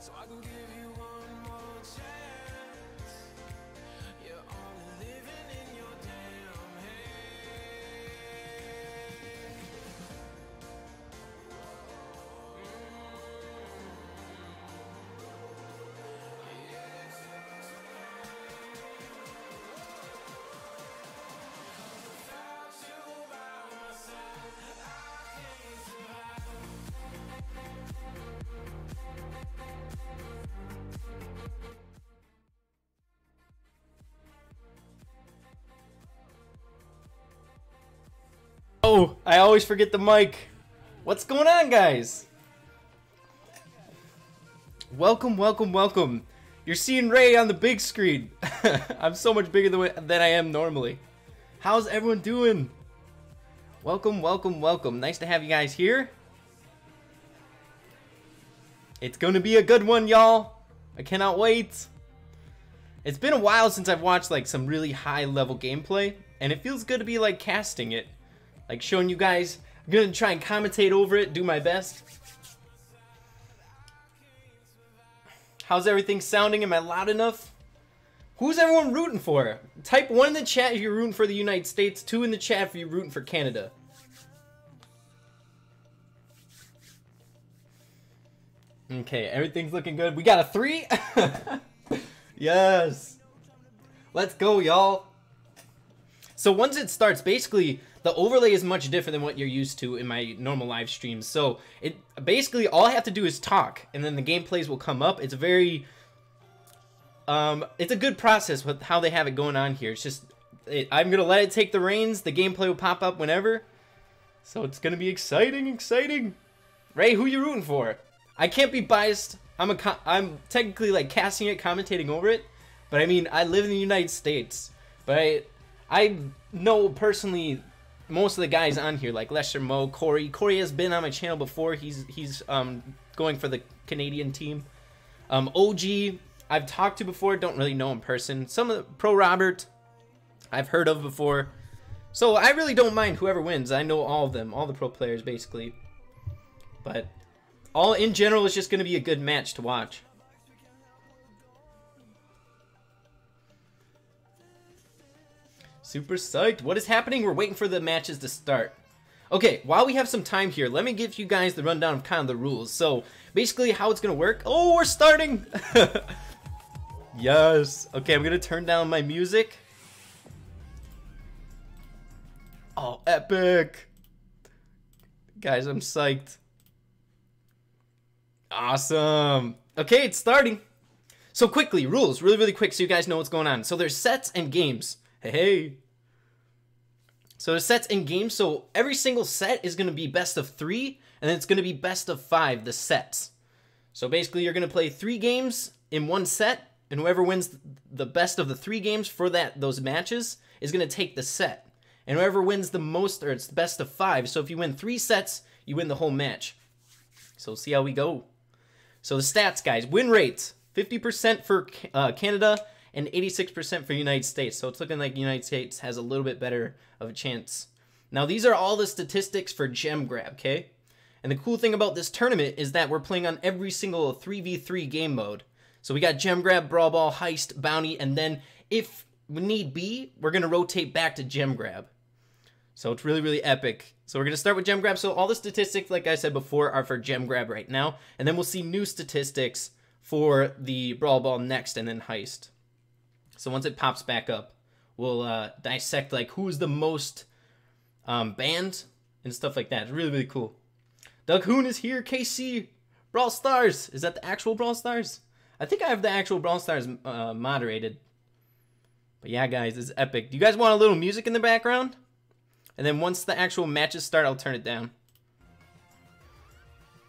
So I can give you one more chance. You're only living in your damn Oh, I always forget the mic. What's going on, guys? Welcome, welcome, welcome. You're seeing Ray on the big screen. I'm so much bigger than I am normally. How's everyone doing? Welcome, welcome, welcome. Nice to have you guys here. It's gonna be a good one, y'all. I cannot wait. It's been a while since I've watched like some really high level gameplay, and it feels good to be like casting it. Like showing you guys. I'm gonna try and commentate over it, do my best. How's everything sounding? Am I loud enough? Who's everyone rooting for? Type 1 in the chat if you're rooting for the United States, 2 in the chat if you're rooting for Canada. Okay, everything's looking good. We got a 3? Yes. Let's go, y'all. So once it starts, basically, the overlay is much different than what you're used to in my normal live streams. So it basically all I have to do is talk, and then the gameplays will come up. It's very, it's a good process with how they have it going on here. It's just, I'm gonna let it take the reins. The gameplay will pop up whenever. So it's gonna be exciting, exciting. Ray, who you rooting for? I can't be biased. I'm technically like casting it, commentating over it, but I mean I live in the United States. But I know personally most of the guys on here, like Lester, Mo, Corey. Corey has been on my channel before. He's going for the Canadian team. OG, I've talked to before. Don't really know in person. Some of the Pro Robert, I've heard of before. So I really don't mind whoever wins. I know all of them, all the pro players basically. But all in general, it's just going to be a good match to watch. Super psyched. What is happening? We're waiting for the matches to start. Okay, while we have some time here, let me give you guys the rundown of kind of the rules. So, basically how it's going to work. Oh, we're starting! Yes. Okay, I'm going to turn down my music. Oh, epic. Guys, I'm psyched. Awesome. Okay, it's starting. So quickly, rules, really quick so you guys know what's going on. So there's sets and games. Hey. So there's sets and games. So every single set is going to be best of 3, and then it's going to be best of 5, the sets. So basically you're going to play 3 games in one set, and whoever wins the best of the 3 games for those matches is going to take the set. And whoever wins the most, or it's the best of 5. So if you win 3 sets, you win the whole match. So see how we go. So the stats, guys. Win rates, 50% for Canada and 86% for United States. So it's looking like the United States has a little bit better of a chance. Now these are all the statistics for gem grab, okay? And the cool thing about this tournament is that we're playing on every single 3v3 game mode. So we got gem grab, brawl ball, heist, bounty, and then if need be, we're going to rotate back to gem grab. So it's really epic. So we're going to start with gem grab. So all the statistics, like I said before, are for gem grab right now. And then we'll see new statistics for the brawl ball next and then heist. So once it pops back up, we'll dissect like who's the most banned and stuff like that. It's really, really cool. Doug Hoon is here. KC, Brawl Stars. Is that the actual Brawl Stars? I think I have the actual Brawl Stars moderated. But yeah, guys, it's epic. Do you guys want a little music in the background? And then once the actual matches start, I'll turn it down.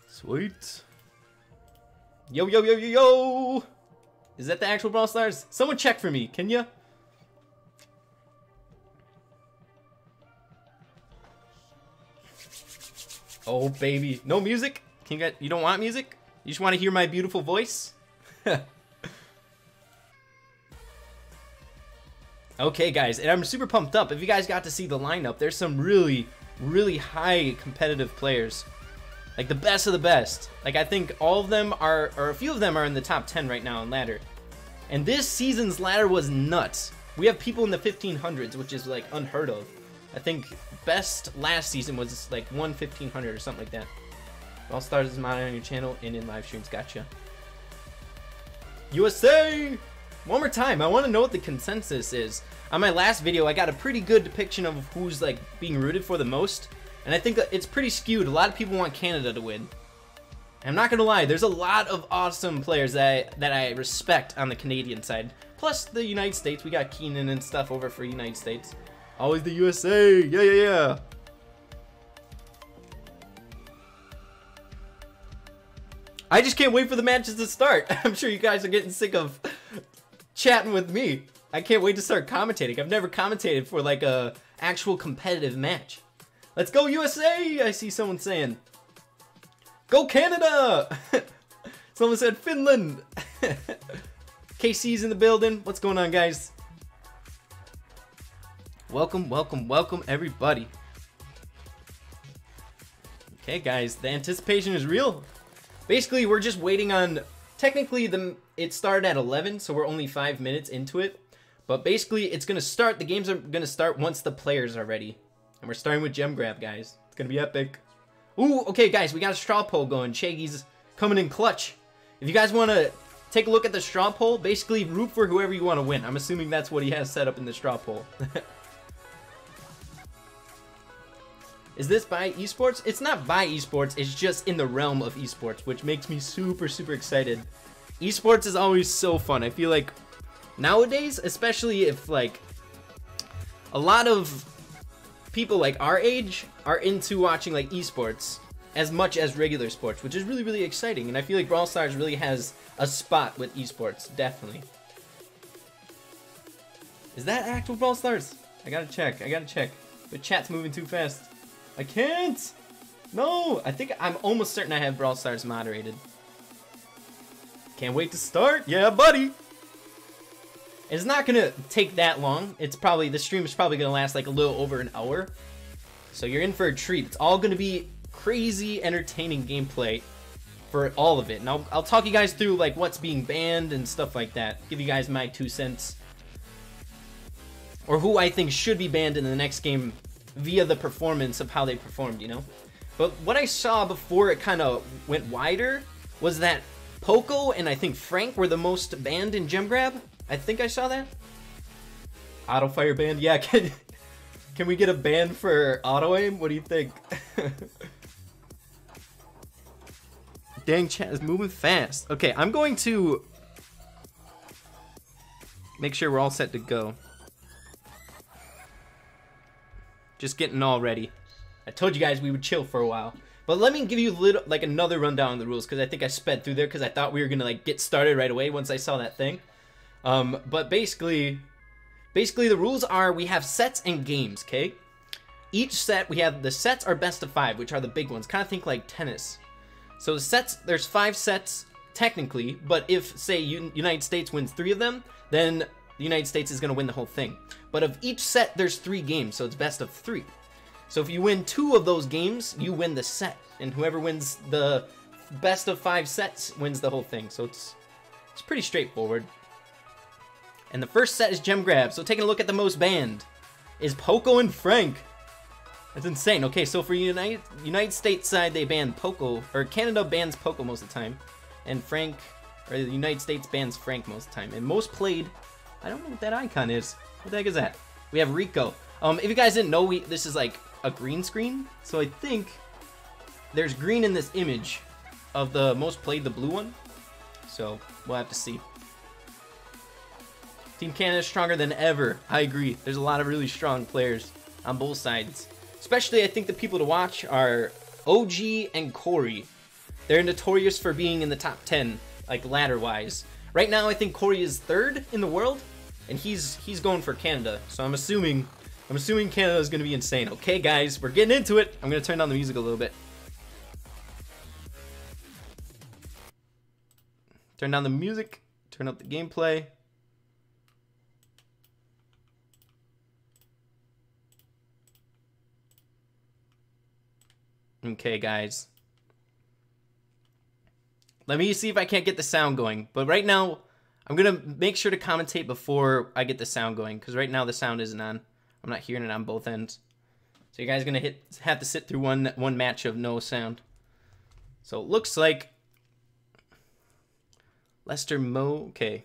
Sweet. Yo, yo, yo, yo, yo. Is that the actual Brawl Stars? Someone check for me, can ya? Oh, baby. No music? You don't want music? You just want to hear my beautiful voice? Okay, guys, and I'm super pumped up. If you guys got to see the lineup, there's some really, really high competitive players. Like the best of the best. Like I think all of them are, or a few of them are in the top 10 right now in ladder. And this season's ladder was nuts. We have people in the 1500s, which is like unheard of. I think best last season was like 1500 or something like that. All Stars is modded on your channel and in live streams. Gotcha. USA! One more time, I want to know what the consensus is. On my last video, I got a pretty good depiction of who's like being rooted for the most. And I think it's pretty skewed. A lot of people want Canada to win. I'm not gonna lie, there's a lot of awesome players that I respect on the Canadian side. Plus the United States, we got Keenan and stuff over for United States. Always the USA, yeah, yeah, yeah. I just can't wait for the matches to start. I'm sure you guys are getting sick of chatting with me. I can't wait to start commentating. I've never commentated for like a actual competitive match. Let's go USA! I see someone saying. Go Canada! Someone said Finland. KC's in the building. What's going on, guys? Welcome, welcome, welcome, everybody. Okay, guys, the anticipation is real. Basically, we're just waiting on. Technically, it started at 11, so we're only 5 minutes into it. But basically, it's gonna start. The games are gonna start once the players are ready. And we're starting with gem grab, guys. It's gonna be epic. Ooh, okay, guys, we got a straw poll going. Shaggy's coming in clutch. If you guys want to take a look at the straw poll, basically root for whoever you want to win. I'm assuming that's what he has set up in the straw poll. Is this by esports? It's not by esports, it's just in the realm of esports, which makes me super, super excited. Esports is always so fun. I feel like nowadays, especially if like a lot of people like our age are into watching like esports as much as regular sports, which is really, really exciting. And I feel like Brawl Stars really has a spot with esports, definitely. Is that actual Brawl Stars? I gotta check, The chat's moving too fast. I can't! No! I think I'm almost certain I have Brawl Stars moderated. Can't wait to start! Yeah, buddy! It's not gonna take that long. It's probably, the stream is probably gonna last like a little over an hour. So you're in for a treat. It's all gonna be crazy, entertaining gameplay for all of it. And I'll talk you guys through like what's being banned and stuff like that. Give you guys my 2 cents. Or who I think should be banned in the next game via the performance of how they performed, you know? But what I saw before it kind of went wider was that Poco and I think Frank were the most banned in Gem Grab. I think I saw that. Auto fire ban. Yeah, can we get a ban for auto aim? What do you think? Dang, chat is moving fast. Okay, I'm going to make sure we're all set to go. Just getting all ready. I told you guys we would chill for a while. But let me give you like another rundown of the rules, because I think I sped through there because I thought we were gonna like get started right away once I saw that thing. But basically the rules are we have sets and games, okay? Each set, we have the sets are best of 5, which are the big ones. Kind of think like tennis. So the sets, there's 5 sets technically, but if say United States wins 3 of them, then the United States is going to win the whole thing. But of each set, there's 3 games, so it's best of 3. So if you win 2 of those games, you win the set, and whoever wins the best of 5 sets wins the whole thing. So it's pretty straightforward. And the first set is Gem Grab. So taking a look at the most banned is Poco and Frank. That's insane. Okay, so for United States side, they ban Poco, or Canada bans Poco most of the time, and Frank, or the United States bans Frank most of the time. And most played, I don't know what that icon is. What the heck is that? we have Rico. If you guys didn't know, this is like a green screen. So I think there's green in this image of the most played, the blue one. So we'll have to see. Team Canada is stronger than ever. I agree. There's a lot of really strong players on both sides. Especially, I think the people to watch are OG and Corey. They're notorious for being in the top 10, like ladder-wise. Right now, I think Corey is 3rd in the world, and he's going for Canada. So I'm assuming Canada is going to be insane. Okay, guys, we're getting into it. I'm going to turn down the music a little bit. Turn down the music. Turn up the gameplay. Okay, guys. Let me see if I can't get the sound going. But right now, I'm going to make sure to commentate before I get the sound going. Because right now, the sound isn't on. I'm not hearing it on both ends. So you guys are going to have to sit through one match of no sound. So it looks like Lester Mo. Okay.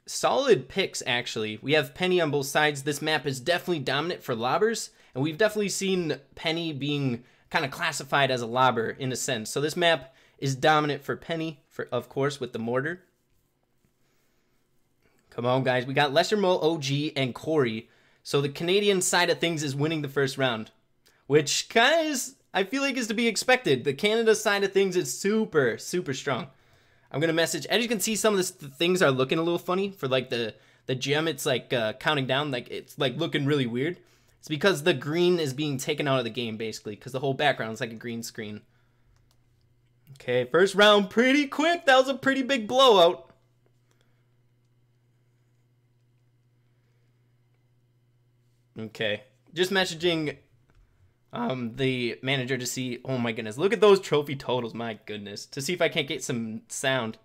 Solid picks, actually. We have Penny on both sides. This map is definitely dominant for lobbers, and we've definitely seen Penny being kind of classified as a lobber in a sense. So this map is dominant for Penny, of course, with the mortar. Come on, guys. We got Lester Mo, OG, and Corey. So the Canadian side of things is winning the first round, which kind of is, I feel like, is to be expected. The Canada side of things is super, super strong. I'm going to message. As you can see, some of the things are looking a little funny. For like the gem, it's like counting down. Like it's like looking really weird. It's because the green is being taken out of the game, basically. Because the whole background is like a green screen. Okay, first round pretty quick. That was a pretty big blowout. Okay, just messaging the manager to see, oh my goodness, look at those trophy totals, my goodness, to see if I can't get some sound.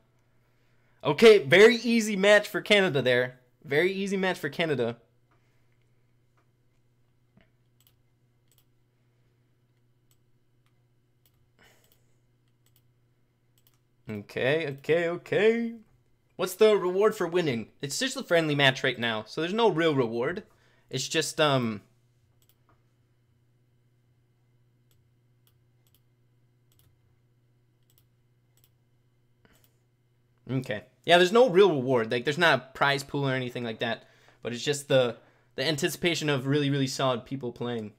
Okay, very easy match for Canada there. Very easy match for Canada. Okay. What's the reward for winning? It's just a friendly match right now, so there's no real reward. It's just, okay. Yeah, there's no real reward. Like, there's not a prize pool or anything like that. But it's just the anticipation of really, really solid people playing.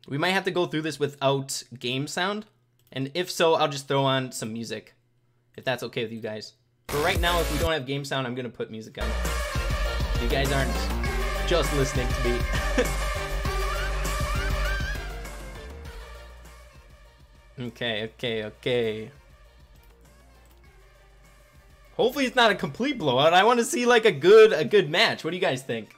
We might have to go through this without game sound. And if so, I'll just throw on some music. If that's okay with you guys. But right now, if we don't have game sound, I'm going to put music on. You guys aren't just listening to me. Okay. Hopefully it's not a complete blowout. I want to see like a good match. What do you guys think?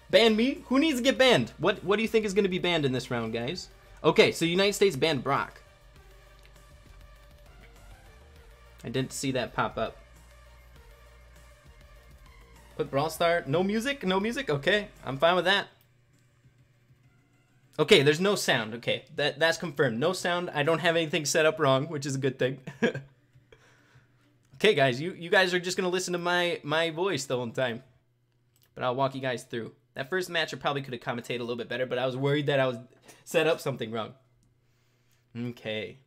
Ban me? Who needs to get banned? What do you think is going to be banned in this round, guys? Okay, so United States banned Brock. I didn't see that pop up. Put Brawl Star. No music? No music? Okay, I'm fine with that. Okay, there's no sound. Okay, that's confirmed. No sound. I don't have anything set up wrong, which is a good thing. Okay, guys, you guys are just going to listen to my voice the whole time. But I'll walk you guys through. That first match, I probably could have commentated a little bit better, but I was worried that I was set up something wrong. Okay.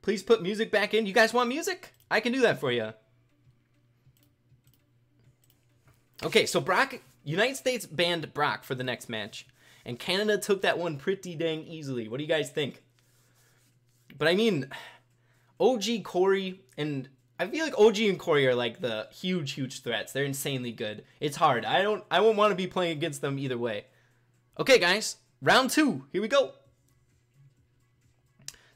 Please put music back in. You guys want music? I can do that for you. Okay, so Brock, United States banned Brock for the next match. And Canada took that one pretty dang easily. What do you guys think? But I mean, OG, Corey, and I feel like OG and Corey are like the huge threats. They're insanely good. It's hard. I won't want to be playing against them either way. Okay, guys, round 2. Here we go.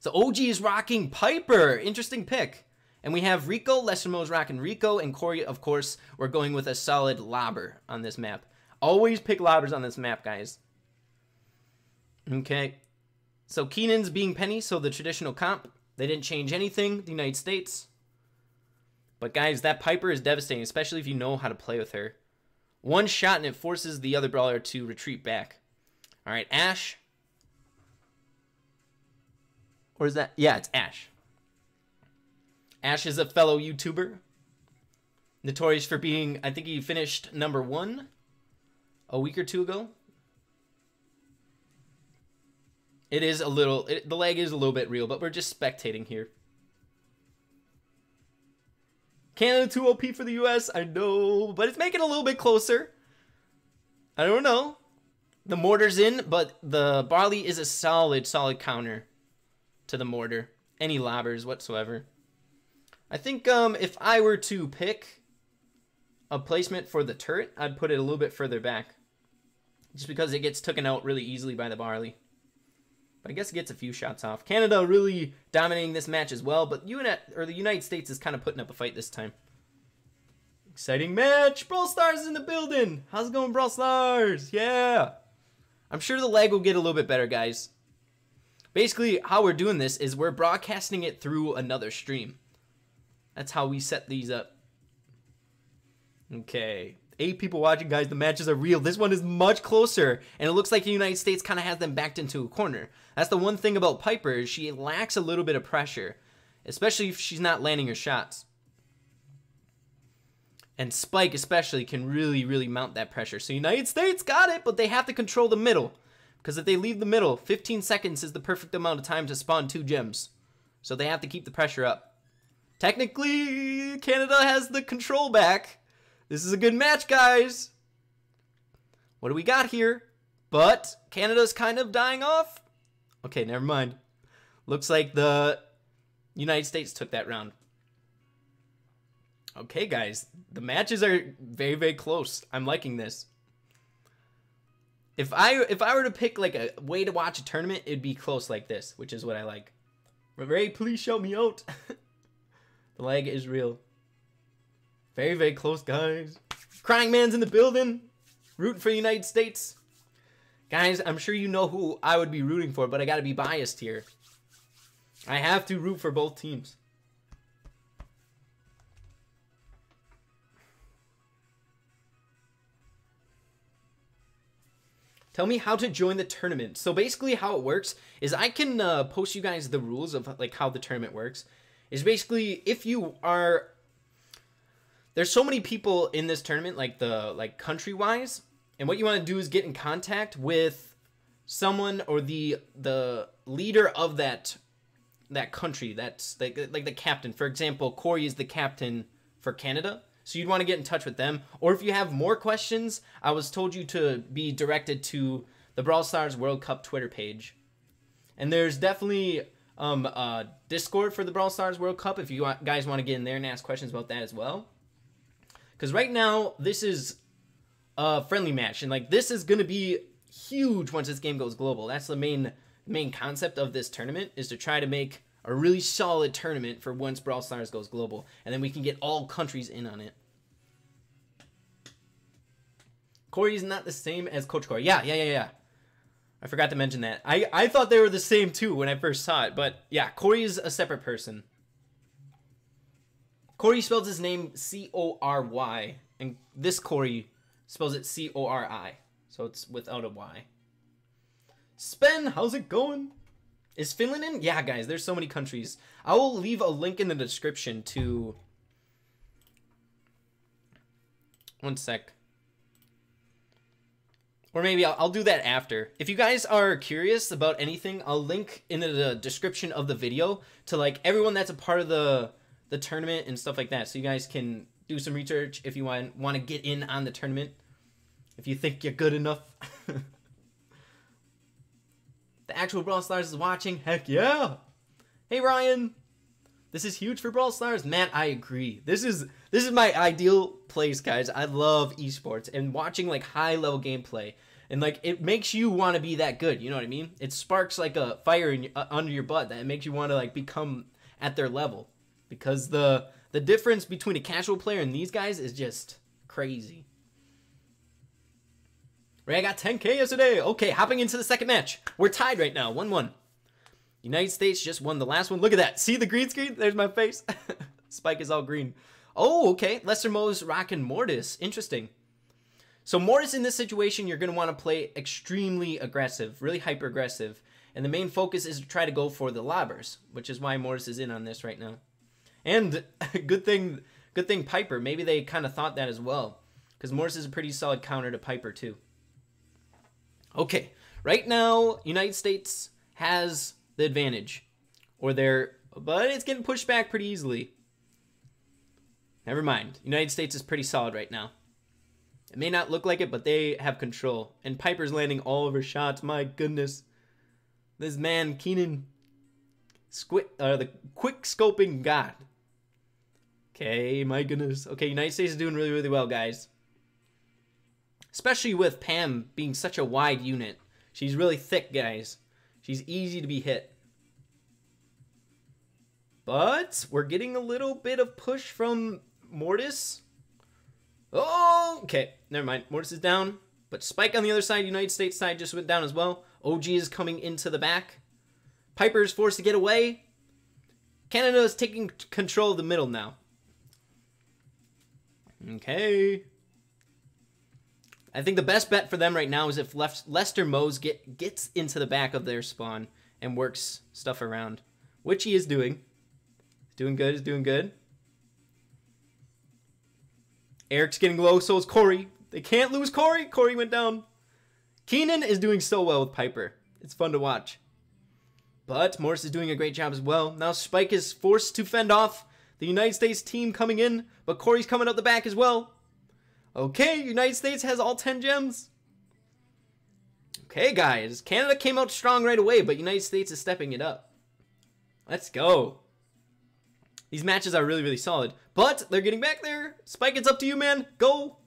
So OG is rocking Piper. Interesting pick. And we have Rico. Lester Mo's rocking Rico. And Corey, of course, we're going with a solid lobber on this map. Always pick lobbers on this map, guys. Okay. So Keenan's being Penny, so the traditional comp. They didn't change anything, the United States. But guys, that Piper is devastating, especially if you know how to play with her. One shot and it forces the other brawler to retreat back. All right, Ash. Or is that? Yeah, it's Ash. Ash is a fellow YouTuber. Notorious for being, I think he finished #1 a week or two ago. It is a little, the lag is a little bit real, but we're just spectating here. Canada too OP for the US, I know, but it's making it a little bit closer. I don't know. The mortar's in, but the barley is a solid counter to the mortar. Any lobbers whatsoever. I think if I were to pick a placement for the turret, I'd put it a little bit further back. Just because it gets taken out really easily by the barley. But I guess it gets a few shots off. Canada really dominating this match as well, but the United States is kind of putting up a fight this time. Exciting match! Brawl Stars in the building! How's it going, Brawl Stars? Yeah! I'm sure the lag will get a little bit better, guys. Basically, how we're doing this is we're broadcasting it through another stream. That's how we set these up. Okay. 8 people watching, guys. The matches are real. This one is much closer, and it looks like the United States kind of has them backed into a corner. That's the one thing about Piper, is she lacks a little bit of pressure, especially if she's not landing her shots. And Spike especially can really mount that pressure. So United States got it, but they have to control the middle. Because if they leave the middle, 15 seconds is the perfect amount of time to spawn 2 gems. So they have to keep the pressure up. Technically, Canada has the control back. This is a good match, guys. What do we got here? But Canada's kind of dying off. Okay, never mind. Looks like the United States took that round. Okay, guys. The matches are very close. I'm liking this. If I were to pick like a way to watch a tournament, it'd be close like this, which is what I like. Ray, please shout me out. The lag is real. Very close, guys. Crying Man's in the building. Rooting for the United States. Guys, I'm sure you know who I would be rooting for, but I gotta be biased here. I have to root for both teams. Tell me how to join the tournament. So basically how it works is I can post you guys the rules of like how the tournament works. Is basically if you are... There's so many people in this tournament, like country-wise, and what you want to do is get in contact with someone or the leader of that country. That's like the captain. For example, Corey is the captain for Canada. So you'd want to get in touch with them. Or if you have more questions, I was told you to be directed to the Brawl Stars World Cup Twitter page. And there's definitely a Discord for the Brawl Stars World Cup if you guys want to get in there and ask questions about that as well. Because right now, this is a friendly match. And like this is going to be huge once this game goes global. That's the main concept of this tournament, is to try to make a really solid tournament for once Brawl Stars goes global. And then we can get all countries in on it. Corey's not the same as Coach Corey. Yeah. I forgot to mention that. I thought they were the same too when I first saw it. But yeah, Corey's a separate person. Corey spells his name C-O-R-Y. And this Corey spells it C-O-R-I. So it's without a Y. Spen, how's it going? Is Finland in? Yeah, guys, there's so many countries. I will leave a link in the description to... One sec. Or maybe I'll do that after. If you guys are curious about anything, I'll link in the description of the video to like everyone that's a part of the tournament and stuff like that. So you guys can do some research if you want to get in on the tournament. If you think you're good enough. The actual Brawl Stars is watching. Heck yeah. Hey, Ryan. This is huge for Brawl Stars. Matt, I agree. This is my ideal place, guys. I love esports and watching like high level gameplay. And like it makes you want to be that good. You know what I mean? It sparks like a fire in under your butt that makes you want to like become at their level. Because the difference between a casual player and these guys is just crazy. Ray, I got 10K yesterday. Okay, hopping into the second match. We're tied right now, 1-1. United States just won the last one. Look at that. See the green screen? There's my face. Spike is all green. Oh, okay. Lester Mo's rocking Mortis. Interesting. So Mortis in this situation, you're going to want to play extremely aggressive, really hyper-aggressive. And the main focus is to try to go for the lobbers, which is why Mortis is in on this right now. And good thing Piper. Maybe they kind of thought that as well, because Mortis is a pretty solid counter to Piper too. Okay, right now United States has the advantage, but it's getting pushed back pretty easily. Never mind. United States is pretty solid right now. It may not look like it, but they have control. And Piper's landing all of her shots. My goodness. This man, Keenan, the quick scoping god. Okay, my goodness. Okay, United States is doing really, really well, guys. Especially with Pam being such a wide unit. She's really thick, guys. She's easy to be hit. But we're getting a little bit of push from Mortis. Oh, okay. Never mind. Mortis is down. But Spike on the other side, United States side, just went down as well. OG is coming into the back. Piper is forced to get away. Canada is taking control of the middle now. Okay. I think the best bet for them right now is if Lester Mose gets into the back of their spawn and works stuff around, which he is doing. He's doing good. He's doing good. Eric's getting low, so is Corey. They can't lose Corey. Corey went down. Keenan is doing so well with Piper. It's fun to watch. But Morris is doing a great job as well. Now Spike is forced to fend off the United States team coming in, but Corey's coming up the back as well. Okay, United States has all 10 gems. Okay, guys. Canada came out strong right away, but United States is stepping it up. Let's go. These matches are really, really solid. But they're getting back there. Spike, it's up to you, man. Go.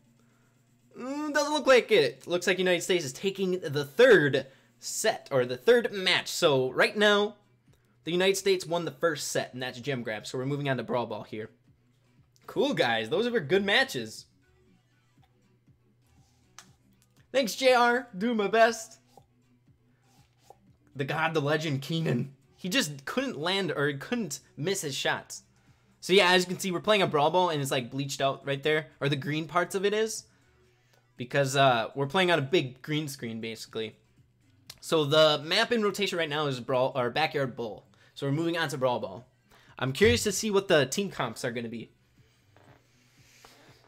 Doesn't look like it. Looks like United States is taking the third set, or the third match. So right now, the United States won the first set, and that's gem grab. So we're moving on to Brawl Ball here. Cool, guys. Those were good matches. Thanks, JR. Doing my best. The god, the legend, Keenan. He just couldn't land, or he couldn't miss his shots. So yeah, as you can see, we're playing a Brawl Ball, and it's like bleached out right there. Or the green parts of it is. Because we're playing on a big green screen, basically. So the map in rotation right now is Backyard Bowl. So we're moving on to Brawl Ball. I'm curious to see what the team comps are going to be.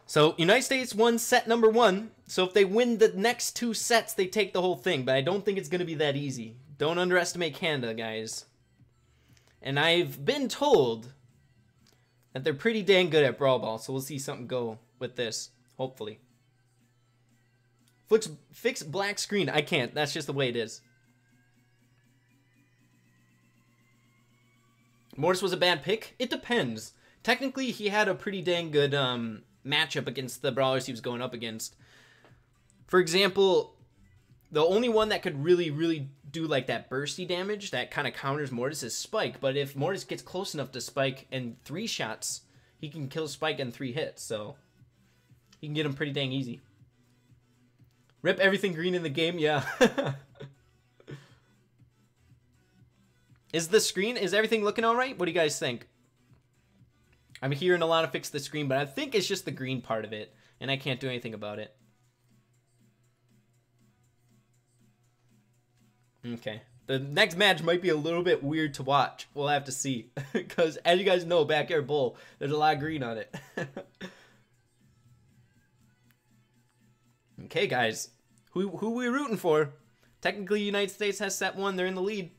So United States won set number 1. So if they win the next 2 sets, they take the whole thing. But I don't think it's going to be that easy. Don't underestimate Canada, guys. And I've been told that they're pretty dang good at Brawl Ball. So we'll see something go with this, hopefully. Fix black screen. I can't. That's just the way it is. Mortis was a bad pick? It depends. Technically, he had a pretty dang good matchup against the brawlers he was going up against. For example, the only one that could really, really do like that bursty damage that kind of counters Mortis is Spike. But if Mortis gets close enough to Spike in 3 shots, he can kill Spike in 3 hits. So he can get him pretty dang easy. Rip everything green in the game, yeah. Is everything looking all right? What do you guys think? I'm hearing a lot of fix the screen, but I think it's just the green part of it, and I can't do anything about it. Okay. The next match might be a little bit weird to watch. We'll have to see. Because, as you guys know, Backyard Bowl, there's a lot of green on it. Okay, guys. Who are we rooting for? Technically, United States has set 1. They're in the lead.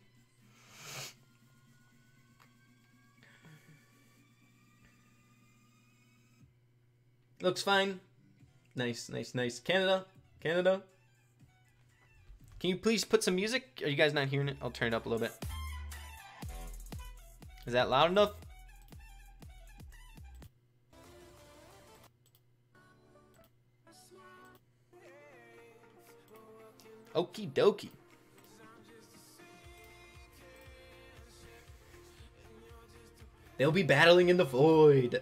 Looks fine. Nice, nice, nice. Canada. Canada. Can you please put some music? Are you guys not hearing it? I'll turn it up a little bit. Is that loud enough? Okie dokie. They'll be battling in the void.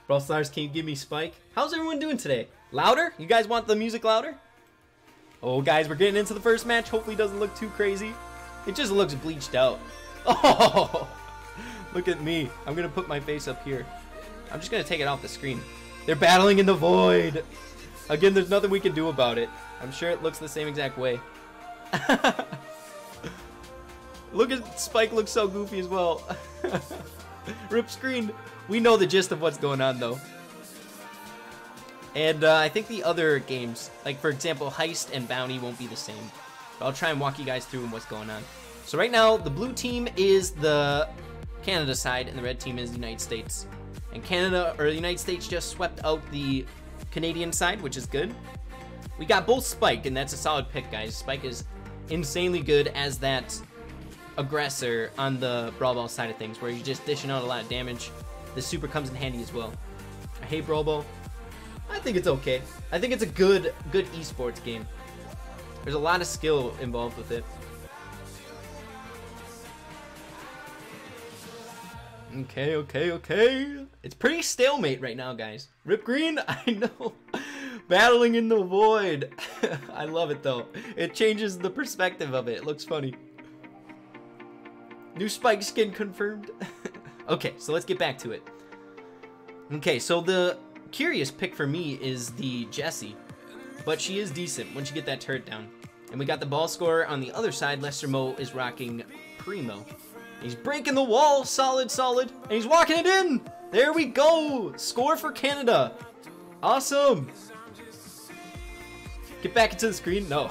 Brawl Stars, can you give me Spike? How's everyone doing today? Louder? You guys want the music louder? Oh, guys, we're getting into the first match. Hopefully it doesn't look too crazy. It just looks bleached out. Oh, look at me. I'm going to put my face up here. I'm just going to take it off the screen. They're battling in the void. Again, there's nothing we can do about it. I'm sure it looks the same exact way. Look at Spike, looks so goofy as well. Rip screen. We know the gist of what's going on though. And I think the other games, like for example, Heist and Bounty won't be the same. But I'll try and walk you guys through what's going on. So right now, the blue team is the Canada side, and the red team is the United States. And Canada, or the United States, just swept out the Canadian side, which is good. We got both Spike, and that's a solid pick, guys. Spike is insanely good as that aggressor on the Brawl Ball side of things, where you're just dishing out a lot of damage. The super comes in handy as well. I hate Brawl Ball. I think it's okay. I think it's a good esports game. There's a lot of skill involved with it. Okay. It's pretty stalemate right now, guys. Rip Green, I know. Battling in the void. I love it, though. It changes the perspective of it. It looks funny. New Spike skin confirmed. Okay, so let's get back to it. Okay, so the curious pick for me is the Jessie. But she is decent once you get that turret down. And we got the ball scorer on the other side. Lester Mo is rocking Primo. He's breaking the wall, solid, and he's walking it in. There we go. Score for Canada. Awesome. Get back into the screen. No.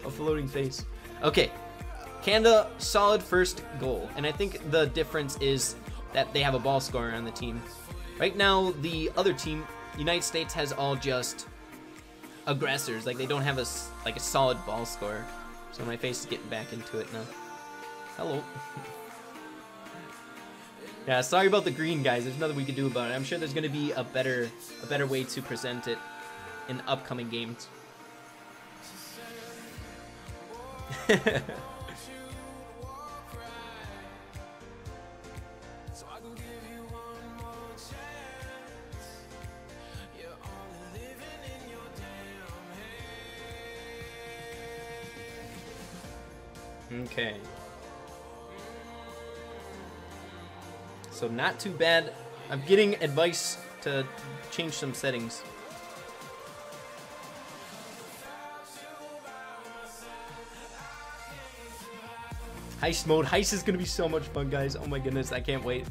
A floating face. Okay. Canada, solid first goal. And I think the difference is that they have a ball scorer on the team. Right now, the other team, United States, has all just aggressors. Like, they don't have a solid ball scorer. So my face is getting back into it now. Hello. Yeah, sorry about the green, guys. There's nothing we can do about it. I'm sure there's going to be a better way to present it in upcoming games. Okay. So not too bad. I'm getting advice to change some settings. Heist mode. Heist is gonna be so much fun, guys. Oh my goodness, I can't wait.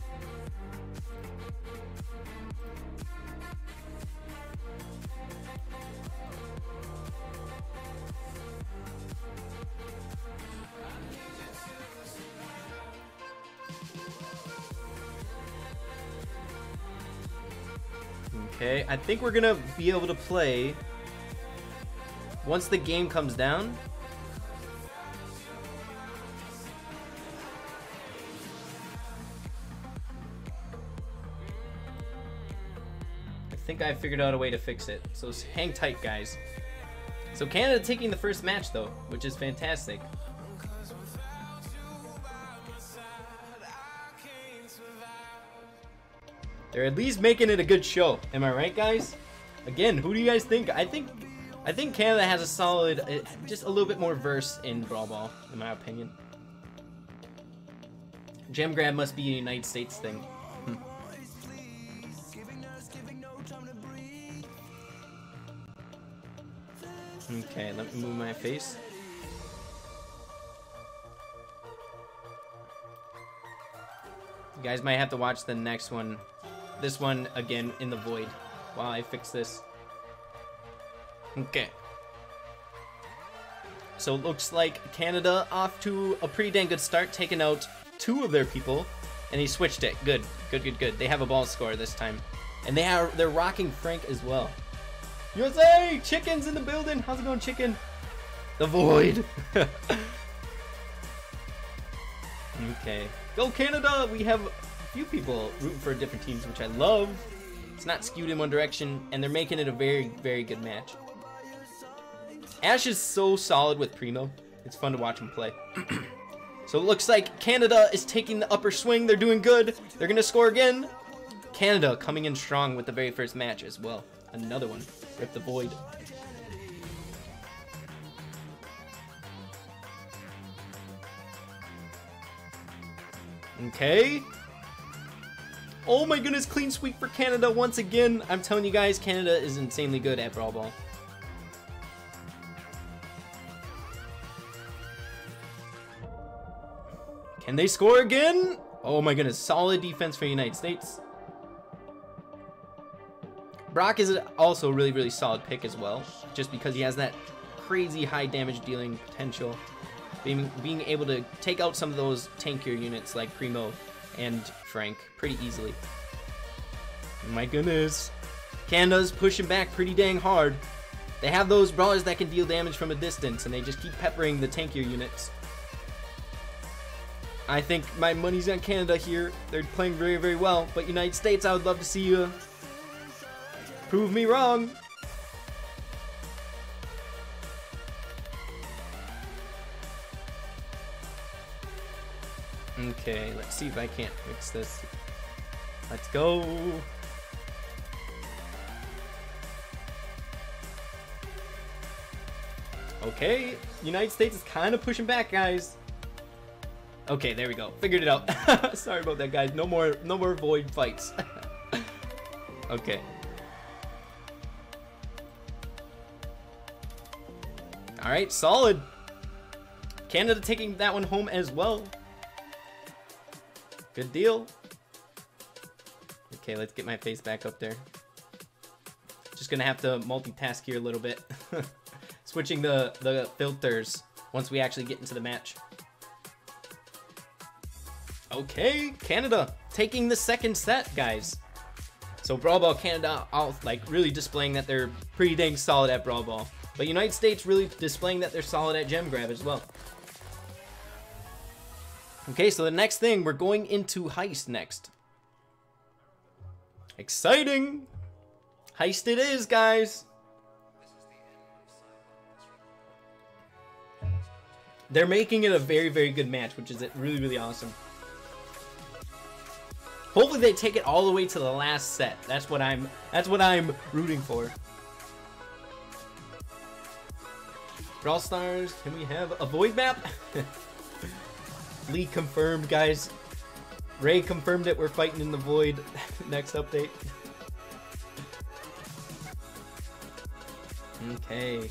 Okay, I think we're gonna be able to play once the game comes down. I think I figured out a way to fix it. So hang tight, guys. So Canada taking the first match though, which is fantastic. They're at least making it a good show. Am I right, guys? Again, who do you guys think? I think Canada has a solid, just a little bit more verse in Brawl Ball, in my opinion. Gem grab must be a United States thing. Okay, let me move my face. You guys might have to watch the next one. This one again in the void while I fix this. Okay. So it looks like Canada off to a pretty dang good start, taking out 2 of their people, and he switched it. Good. They have a ball scorer this time, and they're rocking Frank as well. USA! Chicken's in the building. How's it going, Chicken? The void. Okay. Go Canada! We have few people rooting for different teams, which I love. It's not skewed in one direction, and they're making it a very, very good match. Ash is so solid with Primo. It's fun to watch him play. So it looks like Canada is taking the upper swing. They're doing good. They're going to score again. Canada coming in strong with the very first match as well. Another one. Rip the void. Okay. Oh my goodness, clean sweep for Canada once again. I'm telling you guys, Canada is insanely good at Brawl Ball. Can they score again? Oh my goodness, solid defense for the United States. Brock is also a really, really solid pick as well, just because he has that crazy high damage dealing potential. Being able to take out some of those tankier units like Primo and Frank pretty easily. My goodness. Canada's pushing back pretty dang hard. They have those brawlers that can deal damage from a distance, and they just keep peppering the tankier units. I think my money's on Canada here. They're playing very, very well. But United States, I would love to see you prove me wrong. Okay, let's see if I can't fix this. Let's go. Okay, United States is kind of pushing back, guys. Okay, there we go. Figured it out. Sorry about that, guys. No more void fights. Okay. All right, solid. Canada taking that one home as well. Good deal. Okay, let's get my face back up there. Just gonna have to multitask here a little bit. Switching the filters once we actually get into the match. Okay, Canada taking the second set, guys. So Brawl Ball Canada, like really displaying that they're pretty dang solid at Brawl Ball. But United States really displaying that they're solid at Gem Grab as well. Okay, so the next thing, we're going into Heist next. Exciting! Heist it is, guys! They're making it a very, very good match, which is really, really awesome. Hopefully they take it all the way to the last set. That's what I'm rooting for. Brawl Stars, can we have a void map? Lee confirmed, guys. Ray confirmed it. We're fighting in the void. Next update. Okay.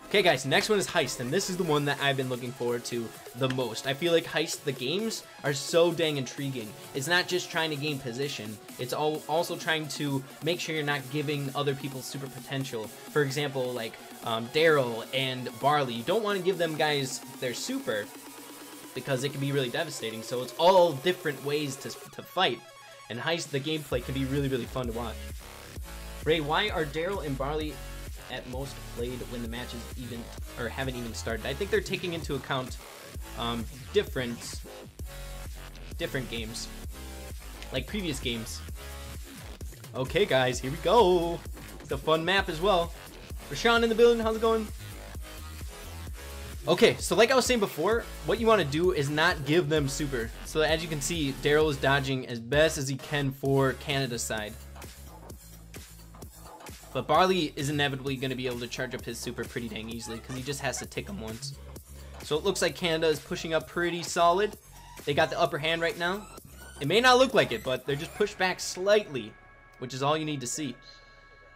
Okay, guys, next one is Heist, and this is the one that I've been looking forward to the most. I feel like Heist, the games, are so dang intriguing. It's not just trying to gain position, it's also trying to make sure you're not giving other people super potential. For example, like Daryl and Barley, you don't want to give them guys their super, because it can be really devastating, so it's all different ways to fight. And Heist, the gameplay, can be really, really fun to watch. Ray, why are Daryl and Barley at most played when the matches haven't even started? I think they're taking into account different games, like previous games. Okay, guys, here we go. It's a fun map as well. Rashawn in the building, how's it going? Okay, so like I was saying before, what you want to do is not give them super. So as you can see, Daryl is dodging as best as he can for Canada's side. But Barley is inevitably going to be able to charge up his super pretty dang easily because he just has to tick him once. So it looks like Canada is pushing up pretty solid. They got the upper hand right now. It may not look like it, but they're just pushed back slightly, which is all you need to see.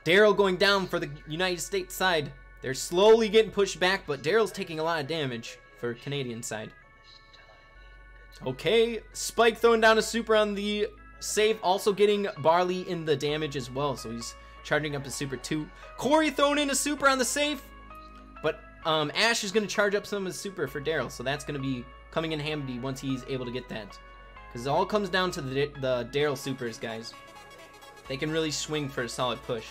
Daryl going down for the United States side. They're slowly getting pushed back, but Daryl's taking a lot of damage for Canadian side. Okay, Spike throwing down a super on the save, also getting Barley in the damage as well, so he's charging up his super too. Corey throwing in a super on the safe, but Ash is going to charge up some of his super for Daryl, so that's going to be coming in handy once he's able to get that. Because it all comes down to the Daryl supers, guys. They can really swing for a solid push.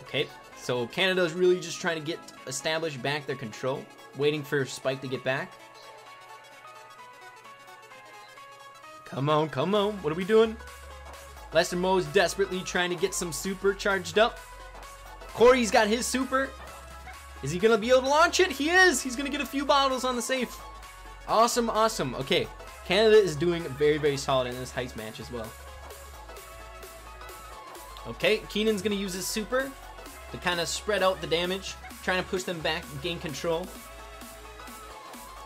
Okay, so Canada's really just trying to get established back their control, waiting for Spike to get back. Come on, come on. What are we doing? Lester Mo is desperately trying to get some super charged up. Corey's got his super. Is he going to be able to launch it? He is. He's going to get a few bottles on the safe. Awesome, awesome. Okay, Canada is doing very, very solid in this Heist match as well. Okay, Keenan's going to use his super to kind of spread out the damage, trying to push them back and gain control.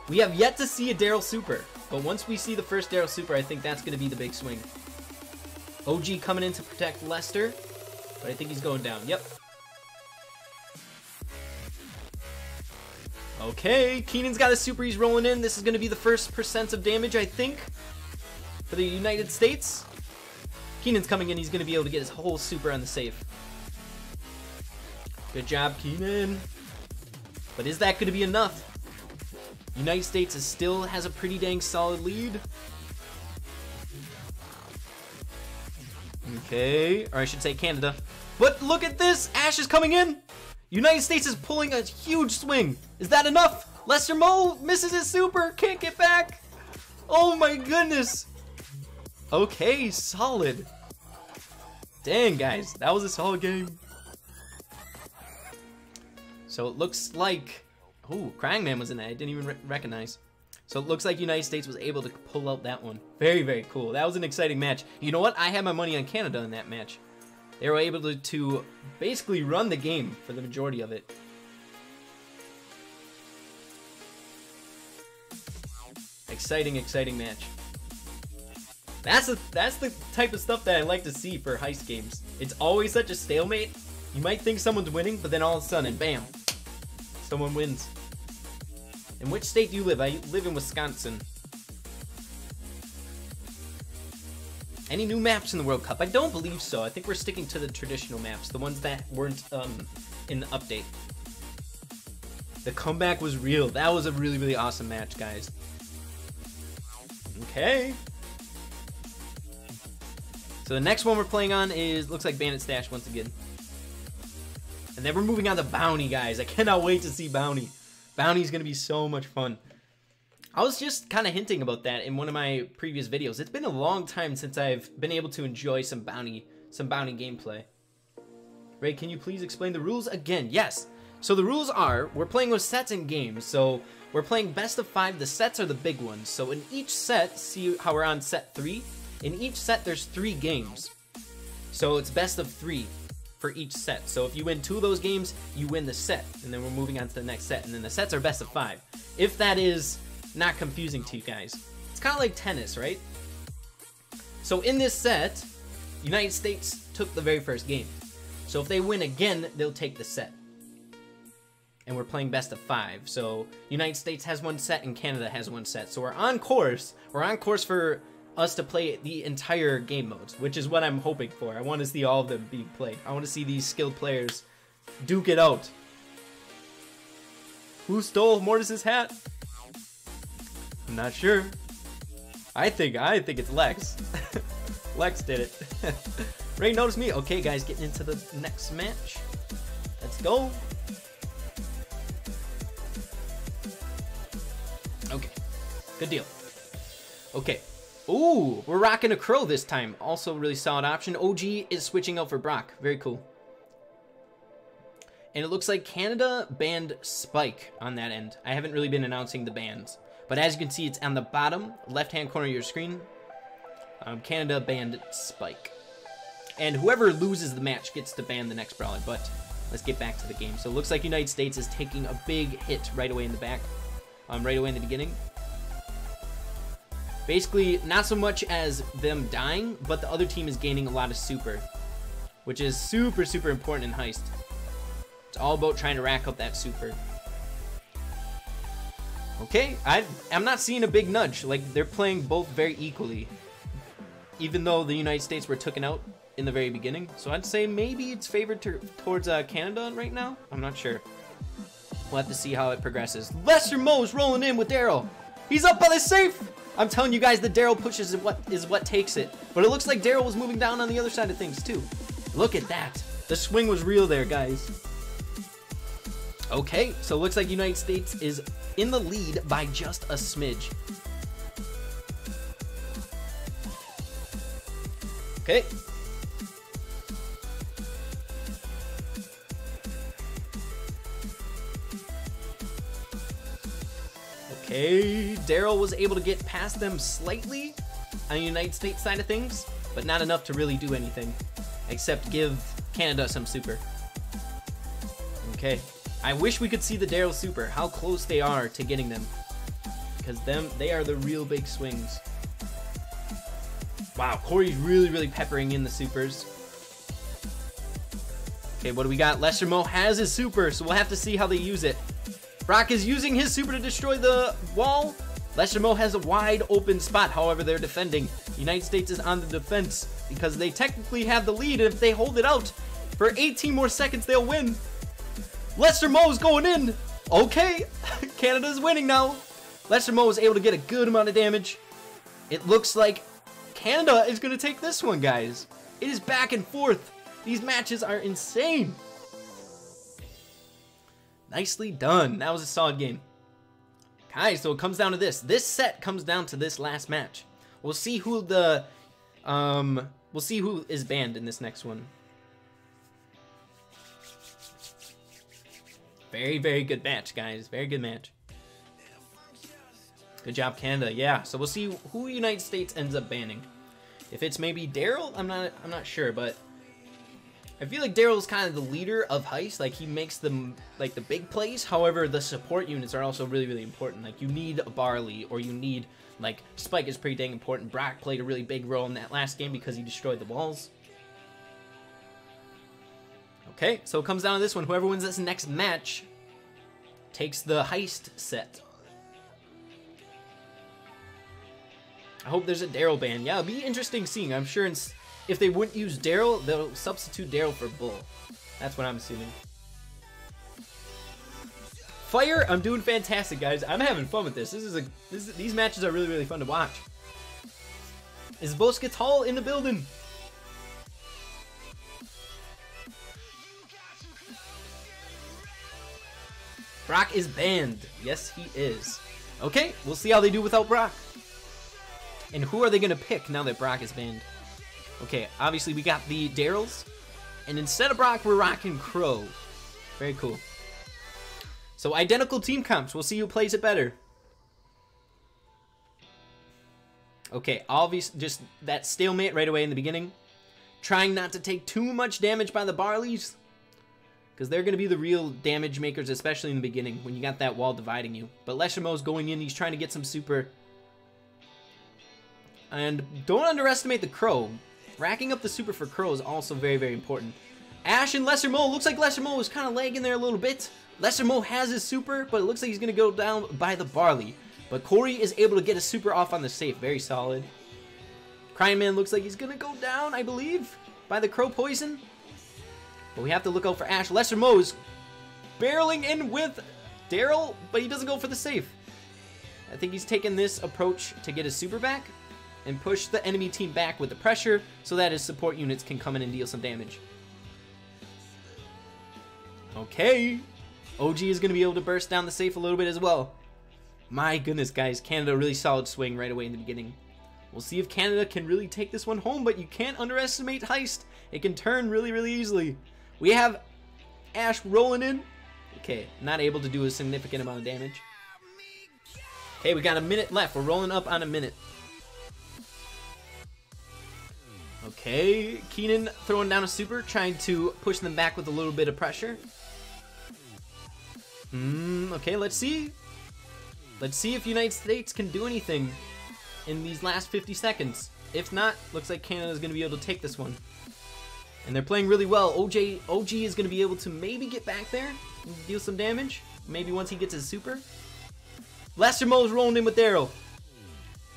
We have yet to see a Daryl super, but once we see the first Daryl super, I think that's going to be the big swing. OG coming in to protect Lester, but I think he's going down. Yep. Okay, Keenan's got a super. He's rolling in. This is going to be the first % of damage, I think, for the United States. Keenan's coming in. He's going to be able to get his whole super on the safe. Good job, Keenan. But is that going to be enough? United States still has a pretty dang solid lead. Okay, or I should say Canada. But look at this! Ash is coming in! United States is pulling a huge swing. Is that enough? Lester Mo misses his super. Can't get back. Oh my goodness. Okay, solid. Dang, guys. That was a solid game. So it looks like... Oh, Crying Man was in that. I didn't even recognize. So it looks like United States was able to pull out that one. Very, very cool. That was an exciting match. You know what? I had my money on Canada in that match. They were able to basically run the game for the majority of it. Exciting, exciting match. That's the type of stuff that I like to see for heist games. It's always such a stalemate. You might think someone's winning, but then all of a sudden, bam, someone wins. In which state do you live? I live in Wisconsin. Any new maps in the World Cup? I don't believe so. I think we're sticking to the traditional maps, the ones that weren't in the update. The comeback was real. That was a really, really awesome match, guys. Okay. So the next one we're playing on is, looks like Bandit Stash once again. And then we're moving on to Bounty, guys. I cannot wait to see Bounty. Bounty's gonna be so much fun. I was just kind of hinting about that in one of my previous videos. It's been a long time since I've been able to enjoy some bounty gameplay. Ray, can you please explain the rules again? Yes. So the rules are, we're playing with sets and games. So we're playing best of 5. The sets are the big ones. So in each set, see how we're on set 3? In each set, there's 3 games. So it's best of 3 for each set. So if you win 2 of those games, you win the set. And then we're moving on to the next set. And then the sets are best of 5. If that is not confusing to you guys. It's kind of like tennis, right? So in this set, United States took the very first game. So if they win again, they'll take the set. And we're playing best of 5. So United States has 1 set and Canada has 1 set. So we're on course. We're on course for us to play the entire game modes, which is what I'm hoping for. I want to see all of them being played. I want to see these skilled players duke it out. Who stole Mortis's hat? I'm not sure. I think it's Lex. Lex did it. Ray noticed me. Okay, guys, getting into the next match. Let's go. Okay, good deal. Okay. Ooh, we're rocking a Crow this time. Also really solid option. OG is switching out for Brock. Very cool. And it looks like Canada banned Spike on that end. I haven't really been announcing the bans. But as you can see, it's on the bottom left-hand corner of your screen. Canada banned Spike. And whoever loses the match gets to ban the next brawler. But let's get back to the game. So it looks like United States is taking a big hit right away in the back. Right away in the beginning. Basically, not so much as them dying, but the other team is gaining a lot of super. Which is super, super important in Heist. It's all about trying to rack up that super. Okay, I'm not seeing a big nudge. Like, they're playing both very equally. Even though the United States were taken out in the very beginning. So I'd say maybe it's favored towards Canada right now. I'm not sure. We'll have to see how it progresses. Lester Mo's rolling in with Daryl. He's up by the safe. I'm telling you guys, the Daryl pushes is what takes it. But it looks like Daryl was moving down on the other side of things too. Look at that. The swing was real there, guys. Okay, so it looks like United States is in the lead by just a smidge. Okay. Okay, Daryl was able to get past them slightly on the United States side of things, but not enough to really do anything, except give Canada some super. Okay, I wish we could see the Daryl super, how close they are to getting them, because they are the real big swings. Wow, Corey's really, really peppering in the supers. Okay, what do we got? Lester Mo has his super, so we'll have to see how they use it. Brock is using his super to destroy the wall. Lester Mo has a wide open spot, however they're defending. United States is on the defense because they technically have the lead, and if they hold it out for 18 more seconds, they'll win. Lester Mo's going in. Okay, Canada's winning now. Lester Mo was able to get a good amount of damage. It looks like Canada is going to take this one, guys. It is back and forth. These matches are insane. Nicely done. That was a solid game. Guys, so it comes down to this. This set comes down to this last match. We'll see who the we'll see who is banned in this next one. Very, very good match, guys. Very good match. Good job, Canada. Yeah, so we'll see who United States ends up banning. If it's maybe Daryl, I'm not sure, but I feel like Daryl's kind of the leader of Heist. Like, he makes them like the big plays. However, the support units are also really, really important. Like, you need a Barley, or you need, like, Spike is pretty dang important. Brock played a really big role in that last game because he destroyed the walls. Okay, so it comes down to this one. Whoever wins this next match takes the Heist set. I hope there's a Daryl ban. Yeah, it'll be interesting seeing. I'm sure if they wouldn't use Daryl, they'll substitute Daryl for Bull. That's what I'm assuming. Fire, I'm doing fantastic, guys. I'm having fun with this. These matches are really, really fun to watch. Is Voskatal in the building? Brock is banned. Yes, he is. Okay, we'll see how they do without Brock. And who are they going to pick now that Brock is banned? Okay, obviously we got the Daryls. And instead of Brock, we're rocking Crow. Very cool. So identical team comps. We'll see who plays it better. Okay, obviously just that stalemate right away in the beginning. Trying not to take too much damage by the Barleys. Because they're going to be the real damage makers, especially in the beginning, when you got that wall dividing you. But Leshamo's going in, he's trying to get some super. And don't underestimate the Crow. Racking up the super for Crow is also very, very important. Ash and Lesser Mo, looks like Lesser Mo is kind of lagging there a little bit. Lesser Mo has his super, but it looks like he's going to go down by the Barley. But Corey is able to get a super off on the safe, very solid. Crying Man looks like he's going to go down, I believe, by the Crow poison. But we have to look out for Ash. Lesser Mo's barreling in with Daryl, but he doesn't go for the safe. I think he's taking this approach to get his super back and push the enemy team back with the pressure so that his support units can come in and deal some damage. Okay. OG is going to be able to burst down the safe a little bit as well. My goodness, guys. Canada, really solid swing right away in the beginning. We'll see if Canada can really take this one home, but you can't underestimate Heist. It can turn really, really easily. We have Ash rolling in. Okay, not able to do a significant amount of damage. Okay, we got a minute left. We're rolling up on a minute. Okay, Keenan throwing down a super, trying to push them back with a little bit of pressure. Okay, let's see. Let's see if United States can do anything in these last 50 seconds. If not, looks like Canada's going to be able to take this one. And they're playing really well. OG is going to be able to maybe get back there and deal some damage. Maybe once he gets his super. Lester Mo's rolling in with Daryl.